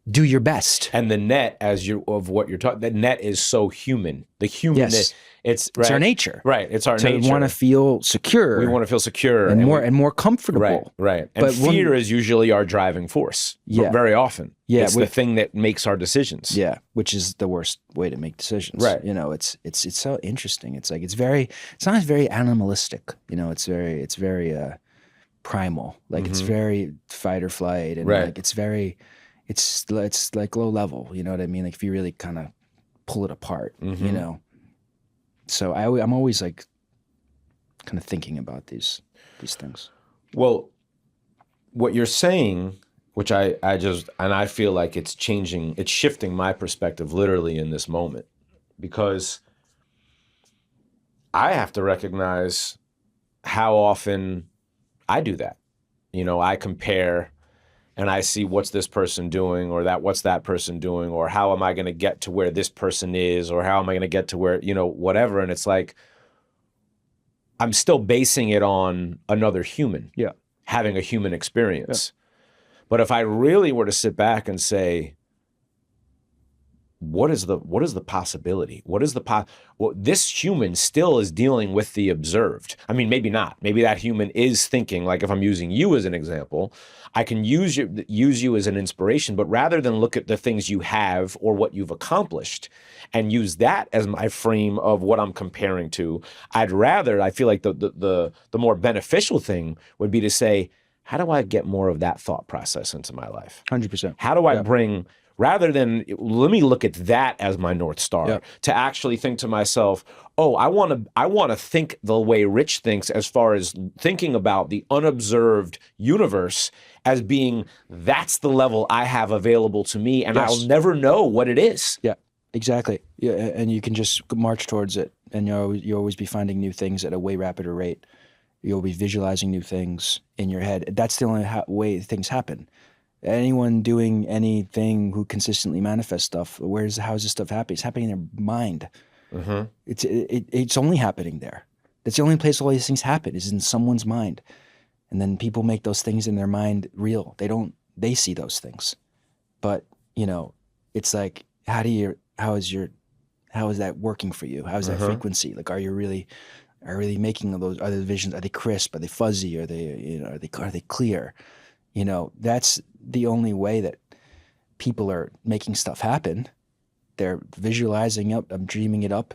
do your best. And the net, of what you're talking, the net is so human. The human, Yes. it's It's our nature. Right. It's our to nature. want to feel secure. We want to feel secure and more comfortable. Right. And fear is usually our driving force. Yeah. Very often. Yeah. It's the thing that makes our decisions. Yeah. Which is the worst way to make decisions. Right. You know, it's so interesting. It's like, it's not very animalistic. You know, it's very primal. Like it's very fight or flight. And like, it's like low level. You know what I mean? Like if you really kind of pull it apart, you know? So I'm always like kind of thinking about these things. Well, what you're saying, which I feel like it's shifting my perspective literally in this moment, because I have to recognize how often I do that. You know, I compare and I see what's this person doing, or what's that person doing, or how am I going to get to where this person is, or how am I going to get to where, you know, whatever. And it's like, I'm still basing it on another human, having a human experience. Yeah. But if I really were to sit back and say, what is the possibility? Well, this human still is dealing with the observed. I mean, maybe not. Maybe that human is thinking, like if I'm using you as an example, I can use you as an inspiration, but rather than look at the things you have or what you've accomplished and use that as my frame of what I'm comparing to, I feel like the more beneficial thing would be to say, how do I get more of that thought process into my life? 100%. How do I bring... Rather than, let me look at that as my North Star, to actually think to myself, oh, I want to think the way Rich thinks, as far as thinking about the unobserved universe as being, that's the level I have available to me, and I'll never know what it is. Yeah, exactly. Yeah, and you can just march towards it, and you'll always be finding new things at a way rapider rate. You'll be visualizing new things in your head. That's the only way things happen. Anyone doing anything who consistently manifests stuff, how's this stuff happening? It's happening in their mind. Mm-hmm. It's only happening there. That's the only place all these things happen, is in someone's mind. And then people make those things in their mind real. They see those things. But, you know, it's like, how is that working for you? How is that frequency? Like, are you really making those, are the visions, are they crisp? Are they fuzzy? Are they, you know, are they clear? You know, that's the only way that people are making stuff happen. They're visualizing up, I'm dreaming it up,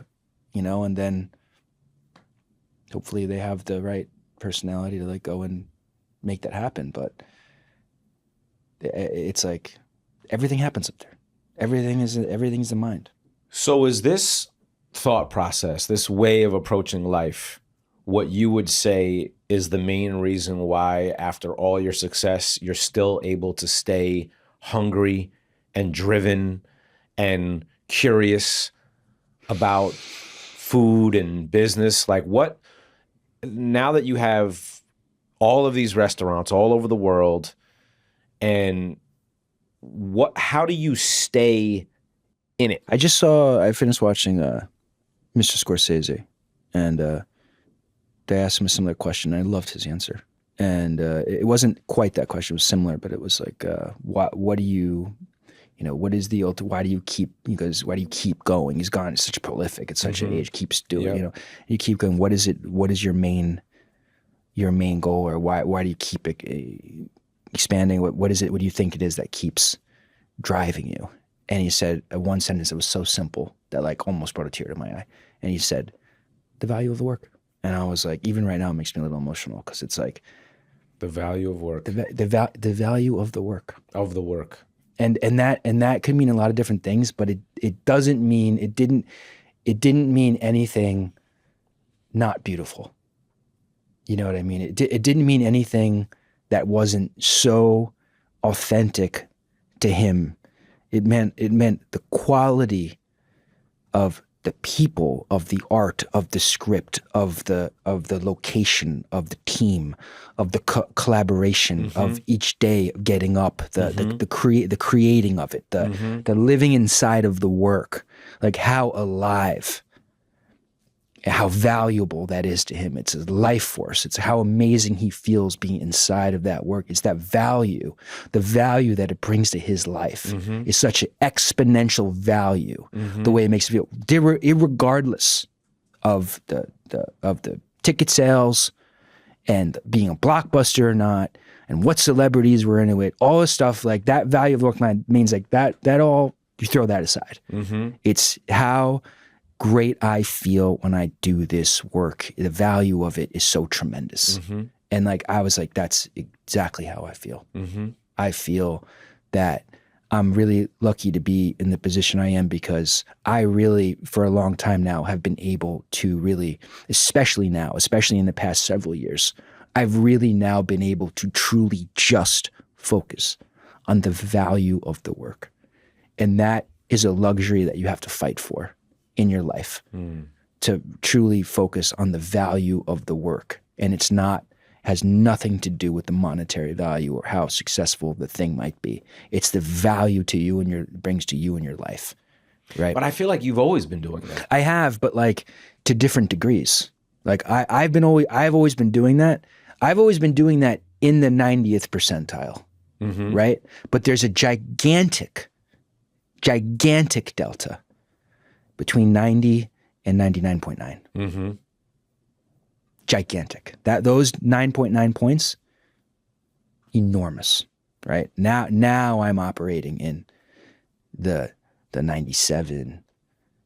you know, and then hopefully they have the right personality to like go and make that happen. But it's like everything happens up there. Everything's the mind. So is this thought process, this way of approaching life, what you would say is the main reason why, after all your success, you're still able to stay hungry and driven and curious about food and business? Like, what, now that you have all of these restaurants all over the world, and how do you stay in it? I finished watching Mr. Scorsese, and they asked him a similar question, and I loved his answer. And it wasn't quite that question; it was similar, but it was like, "What do you, you know, what is the ultimate? Why do you keep going? He's gone. It's such prolific at such an age. Keeps doing, you know, you keep going. What is it? What is your main goal, or why do you keep expanding? What is it? What do you think it is that keeps driving you?" And he said one sentence that was so simple that like almost brought a tear to my eye. And he said, "The value of the work." And I was like, even right now, it makes me a little emotional, because it's like the value of work, the value of the work, and that could mean a lot of different things, but it doesn't mean it didn't mean anything not beautiful. You know what I mean? It didn't mean anything that wasn't so authentic to him. It meant the quality of the people, of the art, of the script, of the location, of the team, of the collaboration, of each day getting up, the creating of it, the living inside of the work, like how alive how valuable that is to him. It's his life force. It's how amazing he feels being inside of that work. It's that value, the value that it brings to his life is such an exponential value, the way it makes him feel, irregardless of the ticket sales and being a blockbuster or not, and what celebrities were into it, all this stuff, like that value of work means like that all, you throw that aside. It's how great I feel when I do this work. The value of it is so tremendous. And like, I was like, that's exactly how I feel. I feel that I'm really lucky to be in the position I am, because I really, for a long time now, have been able to really, especially now, especially in the past several years, I've really now been able to truly just focus on the value of the work. And that is a luxury that you have to fight for in your life, to truly focus on the value of the work. And has nothing to do with the monetary value or how successful the thing might be. It's the value to you and brings to you in your life, right? But I feel like you've always been doing that. I have, but like to different degrees. Like I've always been doing that. I've always been doing that in the 90th percentile, right? But there's a gigantic delta between 90 and 99.9. Gigantic. Those 9.9 points, enormous, right? Now I'm operating in the 97,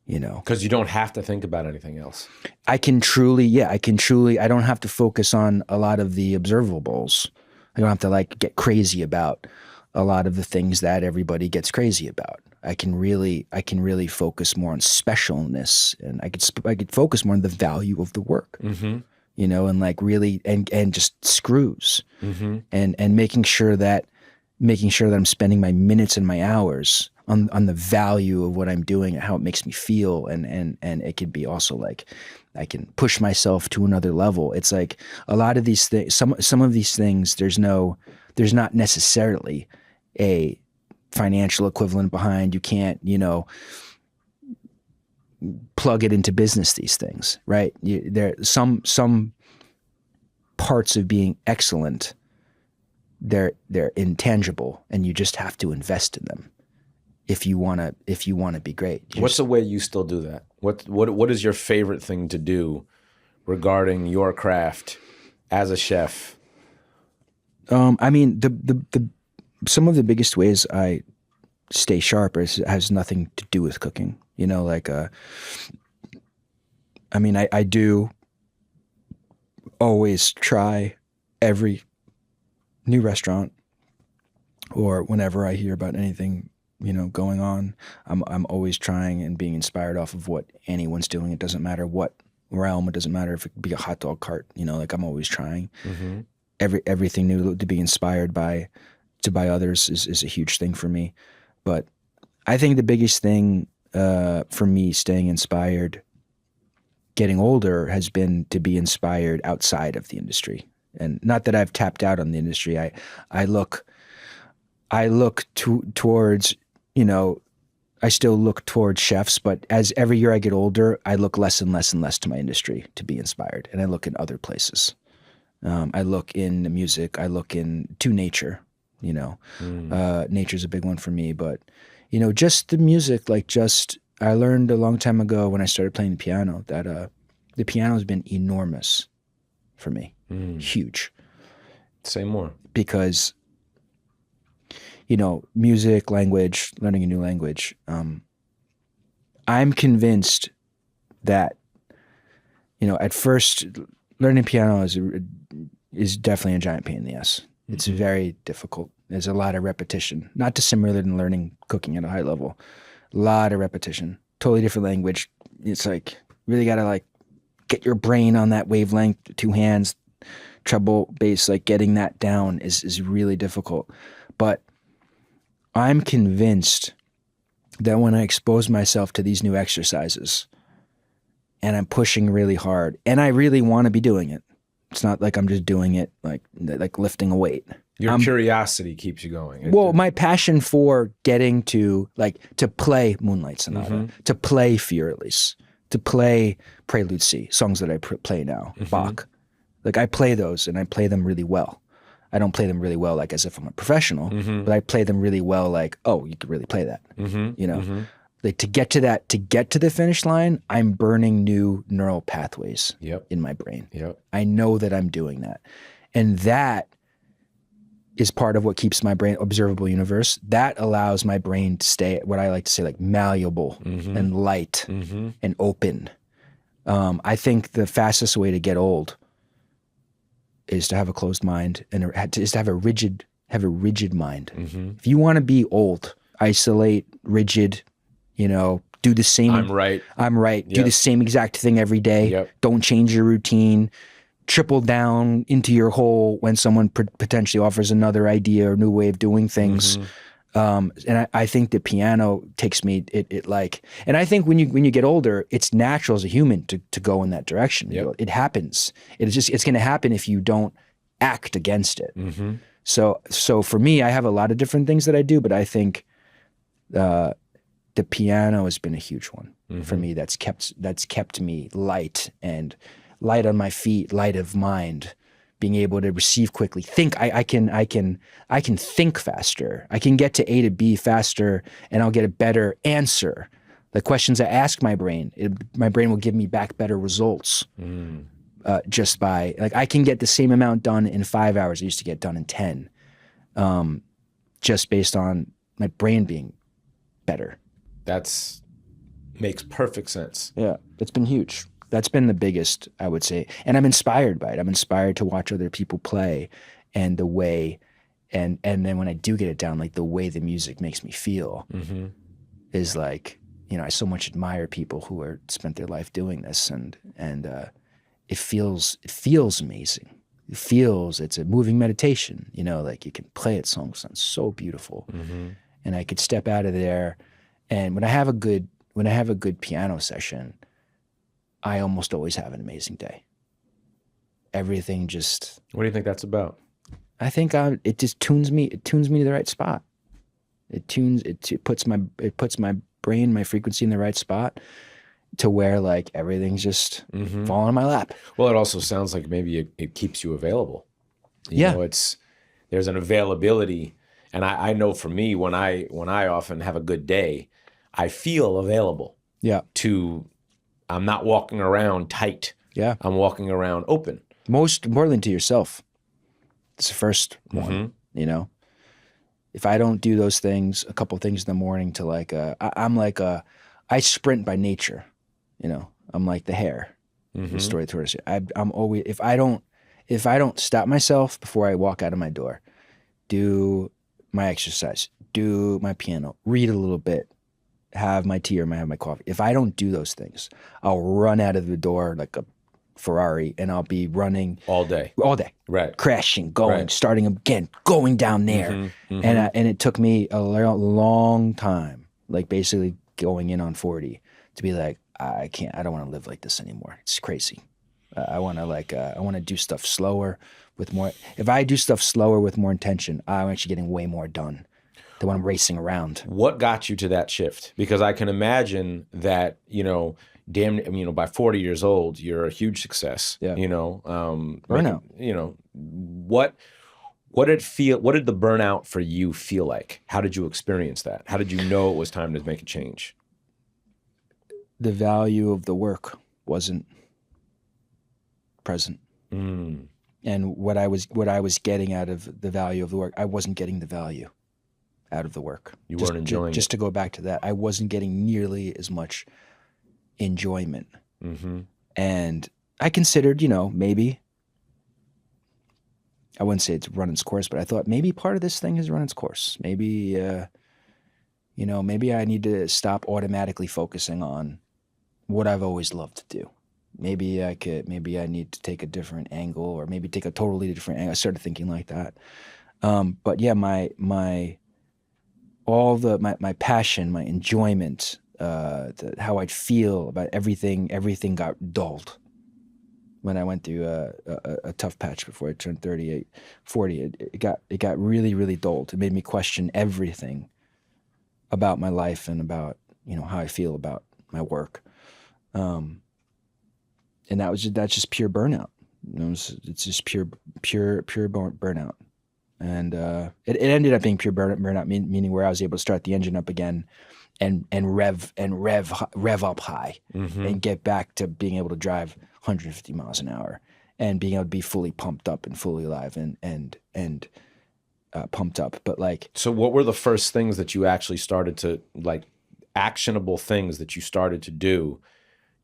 Because you don't have to think about anything else. I don't have to focus on a lot of the observables. I don't have to like get crazy about a lot of the things that everybody gets crazy about. I can really focus more on specialness, and I could focus more on the value of the work, and like really, and just screws, and making sure that I'm spending my minutes and my hours on the value of what I'm doing and how it makes me feel, and it could be also like I can push myself to another level. It's like a lot of these things, some of these things, there's not necessarily a financial equivalent behind. You can't, plug it into business, these things, right? There some parts of being excellent, they're intangible, and you just have to invest in them if you want to be great. What's the way you still do that? What is your favorite thing to do regarding your craft as a chef? I mean, the some of the biggest ways I stay sharp has nothing to do with cooking. I do always try every new restaurant, or whenever I hear about anything, going on, I'm always trying and being inspired off of what anyone's doing. It doesn't matter what realm. It doesn't matter if it could be a hot dog cart. I'm always trying everything new to be inspired by others is a huge thing for me. But I think the biggest thing for me staying inspired, getting older, has been to be inspired outside of the industry. And not that I've tapped out on the industry. I look towards, I still look towards chefs, but as every year I get older, I look less and less and less to my industry to be inspired. And I look in other places. I look in the music. I look into nature. Nature's a big one for me, but just the music, I learned a long time ago when I started playing the piano that the piano has been enormous for me. Huge. Say more. Because music, language, learning a new language, I'm convinced that at first learning piano is definitely a giant pain in the ass. It's very difficult. There's a lot of repetition, not dissimilar than learning cooking at a high level. A lot of repetition, totally different language. It's like really got to get your brain on that wavelength, two hands, treble, bass, getting that down is really difficult. But I'm convinced that when I expose myself to these new exercises and I'm pushing really hard and I really want to be doing it, it's not like I'm just doing it like lifting a weight. Your curiosity keeps you going. My passion for getting to to play Moonlight Sonata, to play Fur Elise, to play Prelude C, songs that I play now, Bach. Like I play those and I play them really well. I don't play them really well like as if I'm a professional, but I play them really well like, oh, you could really play that. You know? Like to get to the finish line, I'm burning new neural pathways in my brain. I know that I'm doing that. And that is part of what keeps my brain observable universe. That allows my brain to stay what I like to say like malleable and light and open. I think the fastest way to get old is to have a closed mind and is to have a rigid mind. If you want to be old, isolate, rigid, you know, do the same. I'm right. Yep. Do the same exact thing every day. Don't change your routine. Triple down into your hole when someone potentially offers another idea or new way of doing things. And I think the piano takes me, and I think when you get older, it's natural as a human to go in that direction. It happens. It's going to happen if you don't act against it. So for me, I have a lot of different things that I do, but I think the piano has been a huge one for me. That's kept me light on my feet, light of mind, being able to receive quickly, think. I can think faster. I can get to A to B faster, and I'll get a better answer. The questions I ask my brain will give me back better results. Just by I can get the same amount done in 5 hours I used to get done in 10, just based on my brain being better. That's makes perfect sense. Yeah, it's been huge. That's been the biggest, I would say. And I'm inspired by it. I'm inspired to watch other people play and the way, and then when I do get it down, like the way the music makes me feel is like, you know, I so much admire people who are spent their life doing this, and it feels amazing. It's a moving meditation, you know, like you can play it, songs sound so beautiful. And I could step out of there, and when I have a good piano session, I almost always have an amazing day. Everything just. What do you think that's about? I think it just tunes me. It tunes me to the right spot. It puts my brain, my frequency in the right spot, to where like everything's just falling on my lap. Well, it also sounds like maybe it keeps you available. You know, there's an availability, and I know for me when I often have a good day, I feel available. I'm not walking around tight. I'm walking around open. Most importantly to yourself. It's the first one, you know? If I don't do those things, a couple things in the morning to I sprint by nature, you know? I'm like the hare, the story Torrisi. I'm always, if I don't stop myself before I walk out of my door, do my exercise, do my piano, read a little bit, have my tea or have my coffee. If I don't do those things, I'll run out of the door like a Ferrari, and I'll be running all day, right? Crashing, going, starting again, going down there, and it took me a long time, like basically going in on 40, to be like, I don't want to live like this anymore. It's crazy. I want to do stuff slower with more. If I do stuff slower with more intention, I'm actually getting way more done than when I'm racing around. What got you to that shift? Because I can imagine that, you know, by 40 years old, you're a huge success. You know, burnout. You know, what did the burnout for you feel like? How did you experience that? How did you know it was time to make a change? The value of the work wasn't present. And what I was getting out of the value of the work, I wasn't getting the value out of the work. You weren't enjoying it. Just to go back to that, I wasn't getting nearly as much enjoyment. And I considered, you know, maybe, I wouldn't say it's run its course, but I thought maybe part of this thing has run its course. Maybe, you know, maybe I need to stop automatically focusing on what I've always loved to do. Maybe I need to take a different angle, or maybe take a totally different angle. I started thinking like that. But yeah, my passion, my enjoyment, how I'd feel about everything got dulled when I went through a tough patch before I turned 40. It got really, really dulled. It made me question everything about my life and about, you know, how I feel about my work. And that's just pure burnout. It's just pure burnout. And it ended up being pure burnout, meaning where I was able to start the engine up again and rev up high and get back to being able to drive 150 miles an hour and being able to be fully pumped up and fully alive and pumped up. But like, so what were the first things that you actually started to, like, actionable things that you started to do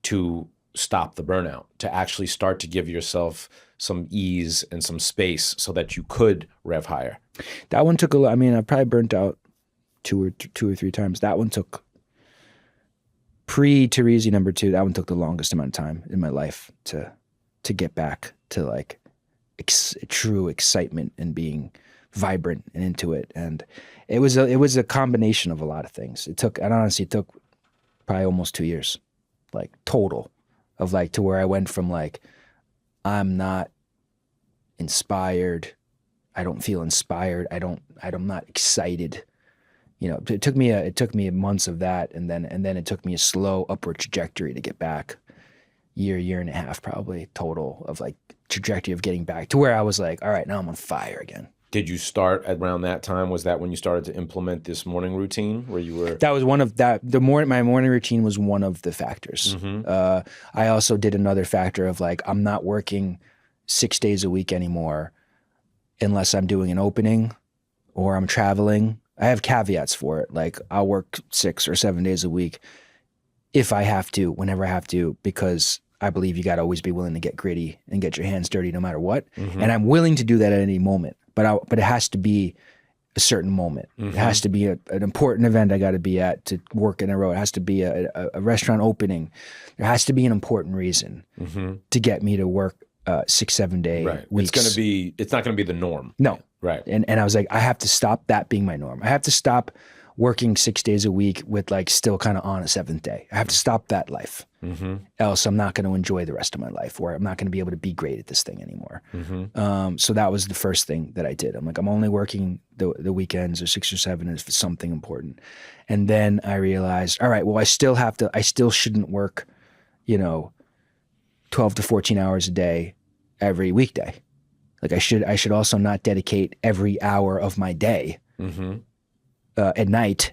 to stop the burnout, to actually start to give yourself some ease and some space so that you could rev higher? That one took a lot. I mean, I probably burnt out two or three times. That one took pre-Torrisi number 2. That one took the longest amount of time in my life to get back to like true excitement and being vibrant and into it. And it was a combination of a lot of things. It took probably almost 2 years, like total, of like to where I went from like, I'm not inspired. I don't feel inspired. I'm not excited. You know, it took me months of that, and then it took me a slow upward trajectory to get back. Year and a half probably total of like trajectory of getting back to where I was like, all right, now I'm on fire again. Did you start around that time? Was that when you started to implement this morning routine where you were? That was one of that. My morning routine was one of the factors. I also did another factor of like, I'm not working 6 days a week anymore unless I'm doing an opening or I'm traveling. I have caveats for it. Like, I'll work 6 or 7 days a week if I have to, whenever I have to, because I believe you got to always be willing to get gritty and get your hands dirty no matter what. And I'm willing to do that at any moment, but it has to be a certain moment. It has to be an important event I got to be at to work in a row. It has to be a restaurant opening. There has to be an important reason to get me to work 6-7 day weeks. It's not going to be the norm. No. Right. And I was like, I have to stop that being my norm. I have to stop working 6 days a week with like still kind of on a 7th day. I have to stop that life. Else I'm not going to enjoy the rest of my life, or I'm not going to be able to be great at this thing anymore. So that was the first thing that I did. I'm like, I'm only working the weekends or 6 or 7 if it's something important. And then I realized, all right, well, I still shouldn't work, 12 to 14 hours a day every weekday. Like I should also not dedicate every hour of my day at night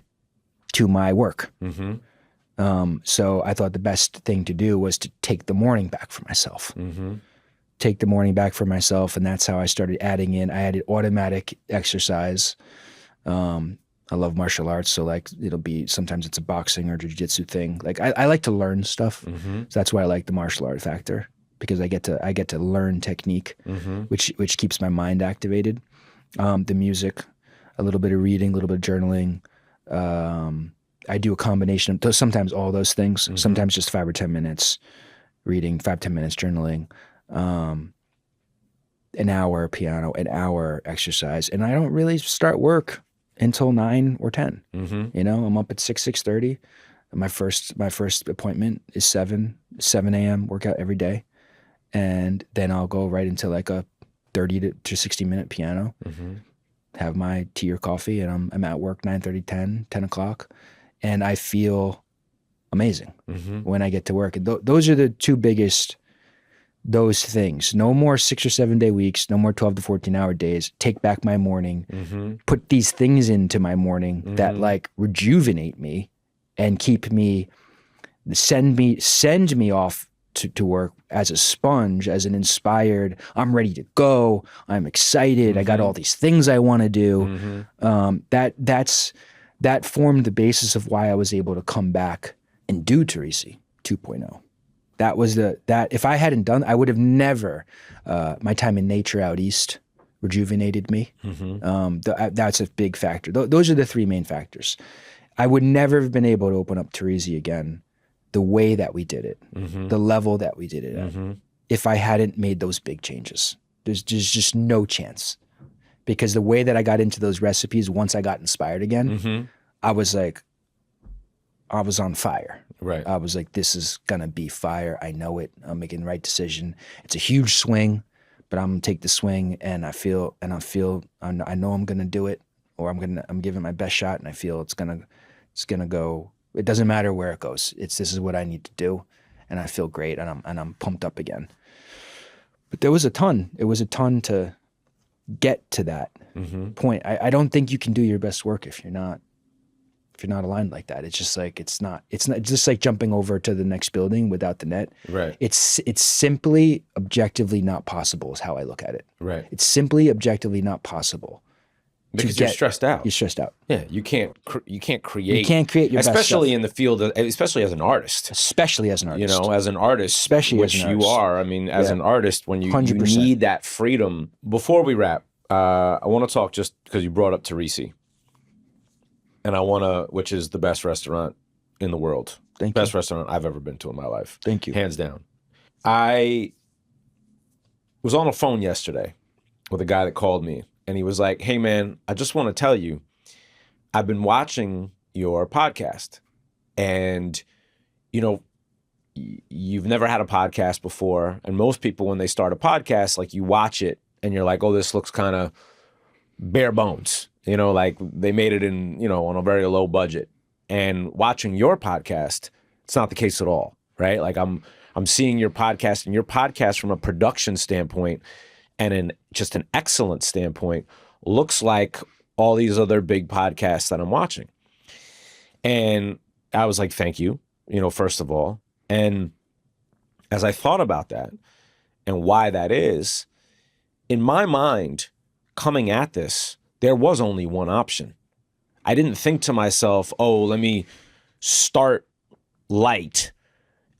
to my work. So I thought the best thing to do was to take the morning back for myself. Take the morning back for myself, and that's how I started adding in. I added automatic exercise. I love martial arts, so like sometimes it's a boxing or jiu-jitsu thing. Like I like to learn stuff, so that's why I like the martial art factor, because I get to learn technique, which keeps my mind activated. The music, a little bit of reading, a little bit of journaling. I do a combination of those, sometimes all those things, sometimes just 5 or 10 minutes reading, 5-10 minutes journaling, an hour piano, an hour exercise. And I don't really start work until 9 or 10. I'm up at 6:30. My first appointment is 7 a.m. workout every day. And then I'll go right into like a 30 to 60 minute piano, have my tea or coffee, and I'm at work 9:30, 10 o'clock. And I feel amazing when I get to work. And those are the two biggest, those things. No more 6 or 7 day weeks, no more 12 to 14 hour days. Take back my morning, put these things into my morning that like rejuvenate me and send me off to work as a sponge, as an inspired, I'm ready to go, I'm excited, I got all these things I want to do. That formed the basis of why I was able to come back and do Torrisi 2.0. That was if I hadn't done, I would have never, my time in nature out east rejuvenated me. That's a big factor. Those are the 3 main factors. I would never have been able to open up Torrisi again the way that we did it, the level that we did it at, if I hadn't made those big changes. There's just no chance. Because the way that I got into those recipes, once I got inspired again, I was like, I was on fire. Right. I was like, this is gonna be fire. I know it. I'm making the right decision. It's a huge swing, but I'm gonna take the swing, and I know I'm gonna do it, or I'm giving my best shot, and I feel it's gonna go. It doesn't matter where it goes. This is what I need to do, and I feel great, and I'm pumped up again. But there was a ton. It was a ton to get to that point. I don't think you can do your best work if you're not aligned like that. It's just like it's just like jumping over to the next building without the net. Right. It's simply objectively not possible is how I look at it. Right. It's simply objectively not possible. Because you're stressed out. You're stressed out. Yeah, you can't create. You can't create your best especially stuff. in the field, especially as an artist. Especially as an artist. You know, as an artist, especially which as an you artist. are. I mean, as an artist, when you 100%. need that freedom. Before we wrap, I want to talk just because you brought up Torrisi, and which is the best restaurant in the world. Best restaurant I've ever been to in my life. Thank you. Hands down. I was on the phone yesterday with a guy that called me. And he was like, hey, man, I just want to tell you, I've been watching your podcast. And, you know, you've never had a podcast before. And most people, when they start a podcast, like you watch it and you're like, oh, this looks kind of bare bones. You know, like they made it in, you know, on a very low budget. And watching your podcast, it's not the case at all, right? Like I'm seeing your podcast, and your podcast from a production standpoint and just an excellent standpoint looks like all these other big podcasts that I'm watching. And I was like, thank you, you know, first of all. And as I thought about that and why that is, in my mind, coming at this, there was only one option. I didn't think to myself, oh, let me start light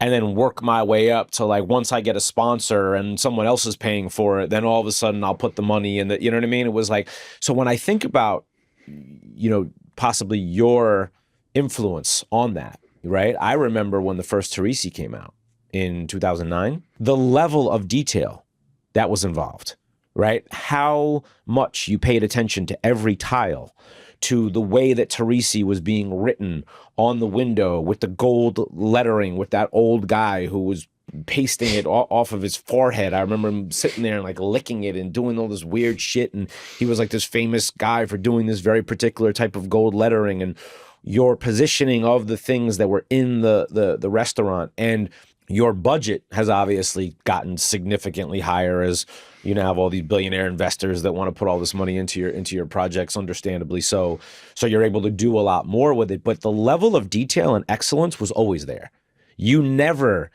and then work my way up to, like, once I get a sponsor and someone else is paying for it, then all of a sudden I'll put the money in the, you know what I mean? It was like, so when I think about, you know, possibly your influence on that, right? I remember when the first Torrisi came out in 2009, the level of detail that was involved, right? How much you paid attention to every tile, to the way that Torrisi was being written on the window with the gold lettering with that old guy who was pasting it off of his forehead. I remember him sitting there and like licking it and doing all this weird shit. And he was like this famous guy for doing this very particular type of gold lettering, and your positioning of the things that were in the restaurant. And your budget has obviously gotten significantly higher as you now have all these billionaire investors that want to put all this money into your projects, understandably so. So you're able to do a lot more with it. But the level of detail and excellence was always there. You never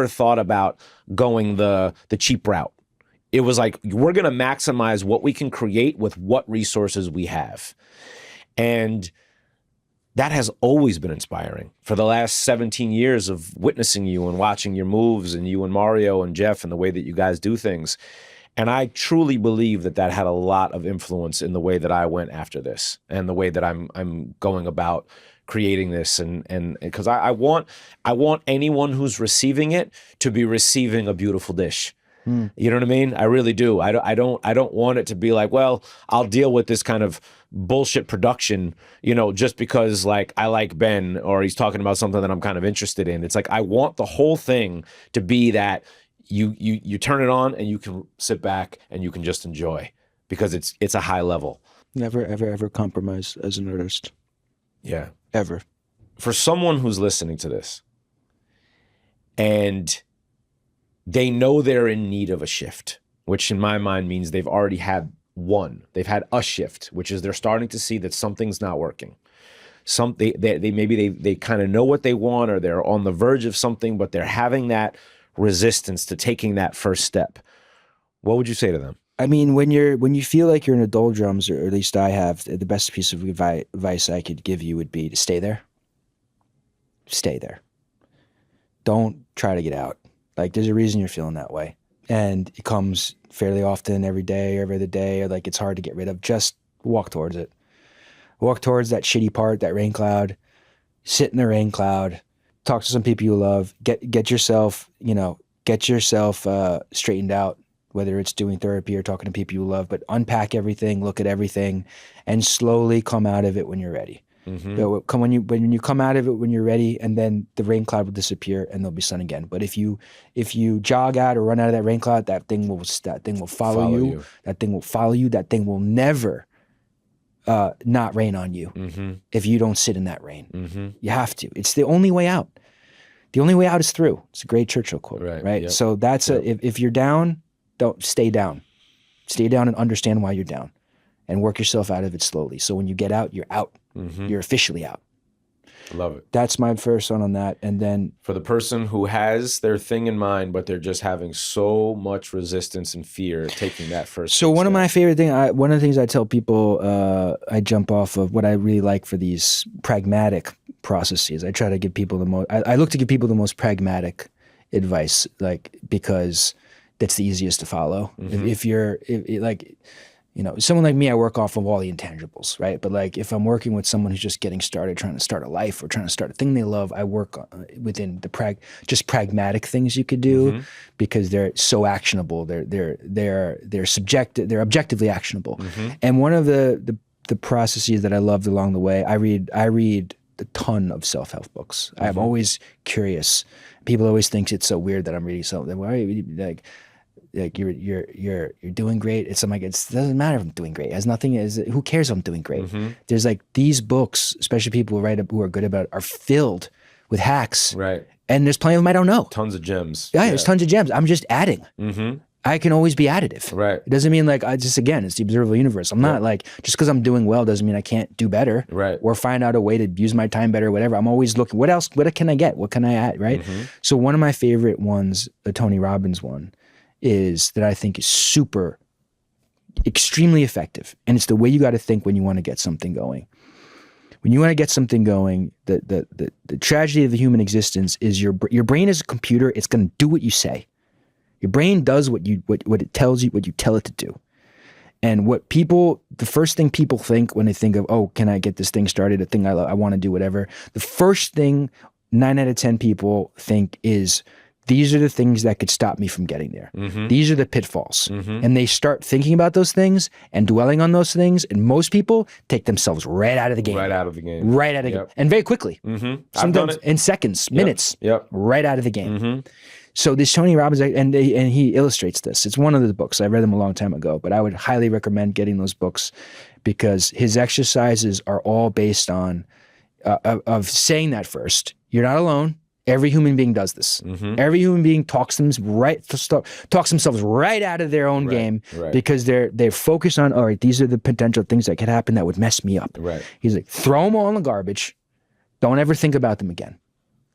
thought about going the cheap route. It was like, we're going to maximize what we can create with what resources we have. And that has always been inspiring for the last 17 years of witnessing you and watching your moves, and you and Mario and Jeff and the way that you guys do things. And I truly believe that had a lot of influence in the way that I went after this and the way that I'm going about creating this. And because I want anyone who's receiving it to be receiving a beautiful dish. You know what I mean? I really do. I don't want it to be like, well, I'll deal with this kind of bullshit production, you know, just because like I like Ben or he's talking about something that I'm kind of interested in. It's like, I want the whole thing to be that you turn it on and you can sit back and you can just enjoy, because it's a high level. Never, ever, ever compromise as an artist. Yeah. Ever. For someone who's listening to this and they know they're in need of a shift, which in my mind means they've already had one. They've had a shift, which is they're starting to see that something's not working. They kind of know what they want, or they're on the verge of something, but they're having that resistance to taking that first step. What would you say to them? I mean, when you feel like you're in the doldrums, or at least I have, the best piece of advice I could give you would be to stay there. Stay there. Don't try to get out. Like, there's a reason you're feeling that way. And it comes fairly often, every day, every other day, or like it's hard to get rid of. Just walk towards it. Walk towards that shitty part, that rain cloud. Sit in the rain cloud. Talk to some people you love. Get yourself, straightened out, whether it's doing therapy or talking to people you love. But unpack everything, look at everything, and slowly come out of it when you're ready. Mm-hmm. So when you come out of it when you're ready, and then the rain cloud will disappear and there'll be sun again. But if you jog out or run out of that rain cloud, that thing will follow you. That thing will follow you. That thing will never not rain on you. Mm-hmm. If you don't sit in that rain. Mm-hmm. You have to. It's the only way out. The only way out is through. It's a great Churchill quote, right? Yep. So that's if you're down, don't stay down. Stay down and understand why you're down, and work yourself out of it slowly. So when you get out, you're out. You're officially out. Love it. That's my first one on that. And then for the person who has their thing in mind, but they're just having so much resistance and fear taking that first. So one of my favorite things, one of the things I tell people, I jump off of what I really like for these pragmatic processes. I try to give people the most, I look to give people the most pragmatic advice, like, because that's the easiest to follow. If you're like, you know, someone like me, I work off of all the intangibles, right? But like if I'm working with someone who's just getting started, trying to start a life or trying to start a thing they love, I work within the just pragmatic things you could do because they're so actionable. They're subjective. They're objectively actionable. And one of the processes that I loved along the way, I read a ton of self-help books. I'm always curious. People always think it's so weird that I'm reading something. Why are you like you're doing great. It's something like it doesn't matter if I'm doing great. It has nothing. Who cares if I'm doing great? There's like these books, especially people who are good about it, are filled with hacks. Right. And there's plenty of them I don't know. Tons of gems. Yeah, there's tons of gems. I'm just adding. I can always be additive. Right. It doesn't mean like it's the observable universe. I'm not like just because I'm doing well doesn't mean I can't do better. Right. Or find out a way to use my time better or whatever. I'm always looking. What else? What can I get? What can I add? Right. So one of my favorite ones, the Tony Robbins one, is that I think is extremely effective. And it's the way you got to think when you want to get something going. When you want to get something going, the tragedy of the human existence is your brain is a computer. It's going to do what you say. Your brain does what it tells you, what you tell it to do. And the first thing people think when they think of, oh, can I get this thing started, a thing I want to do, whatever. The first thing 9 out of 10 people think is, these are the things that could stop me from getting there. These are the pitfalls. And they start thinking about those things and dwelling on those things. And most people take themselves right out of the game. Right out of the game. Right out of the game. And very quickly. Sometimes in seconds, minutes. Right out of the game. So this Tony Robbins, and he illustrates this. It's one of the books. I read them a long time ago, but I would highly recommend getting those books because his exercises are all based on, of saying that first. You're not alone. Every human being does this. Every human being talks themselves right out of their own game because they're focused on, all right, these are the potential things that could happen that would mess me up. Right. He's like, throw them all in the garbage. Don't ever think about them again.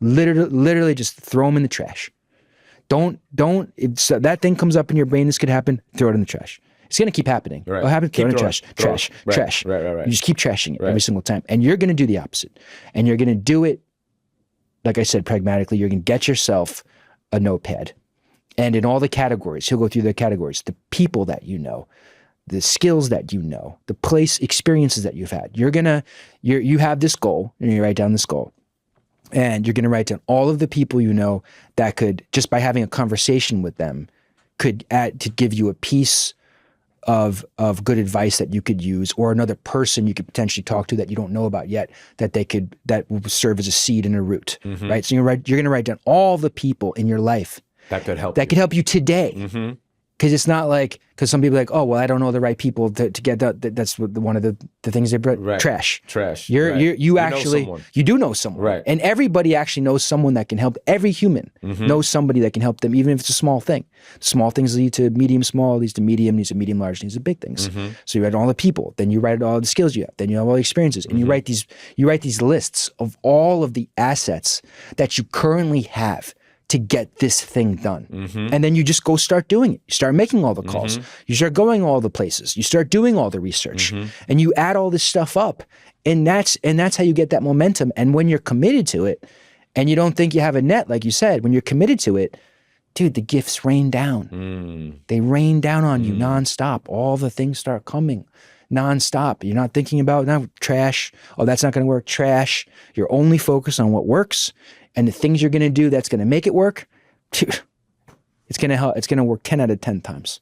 Literally just throw them in the trash. If that thing comes up in your brain, this could happen, throw it in the trash. It's going to keep happening. Right. It'll happen, throw it in the trash. Trash. Right. You just keep trashing it every single time. And you're going to do the opposite. And you're going to do it, like I said, pragmatically. You're going to get yourself a notepad. And in all the categories, he'll go through the categories, the people that you know, the skills that you know, the place experiences that you've had. You have this goal, and you write down this goal. And you're going to write down all of the people you know that could, just by having a conversation with them, could add to give you a piece of good advice that you could use, or another person you could potentially talk to that you don't know about yet, that will serve as a seed and a root, right? So you're going to write down all the people in your life that could help you today. Because it's not like, because some people are like, oh, well, I don't know the right people to get that. That's one of the things they brought. Right. Trash. You actually, you do know someone. Right. And everybody actually knows someone that can help. Every human knows somebody that can help them, even if it's a small thing. Small things lead to medium small, leads to medium large, leads to big things. So you write all the people, then you write all the skills you have, then you have all the experiences, and you write these lists of all of the assets that you currently have to get this thing done. And then you just go start doing it. You start making all the calls. You start going all the places. You start doing all the research. And you add all this stuff up. And that's how you get that momentum. And when you're committed to it, and you don't think you have a net, like you said, when you're committed to it, dude, the gifts rain down. They rain down on you nonstop. All the things start coming nonstop. You're not thinking about trash. Oh, that's not going to work. Trash. You're only focused on what works. And the things you're going to do that's going to make it work, it's going to help. It's going to work 10 out of 10 times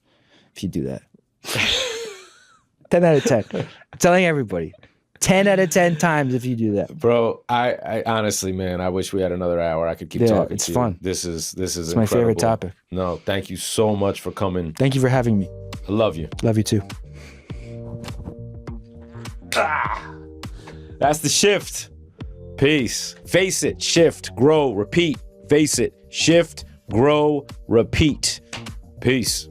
if you do that. 10 out of 10. I'm telling everybody. 10 out of 10 times if you do that. Bro, I honestly, man, I wish we had another hour. I could keep talking. It's fun. This is it's incredible. My favorite topic. No, thank you so much for coming. Thank you for having me. I love you. Love you too. That's the shift. Peace. Face it, shift, grow, repeat. Face it. Shift, grow, repeat. Peace.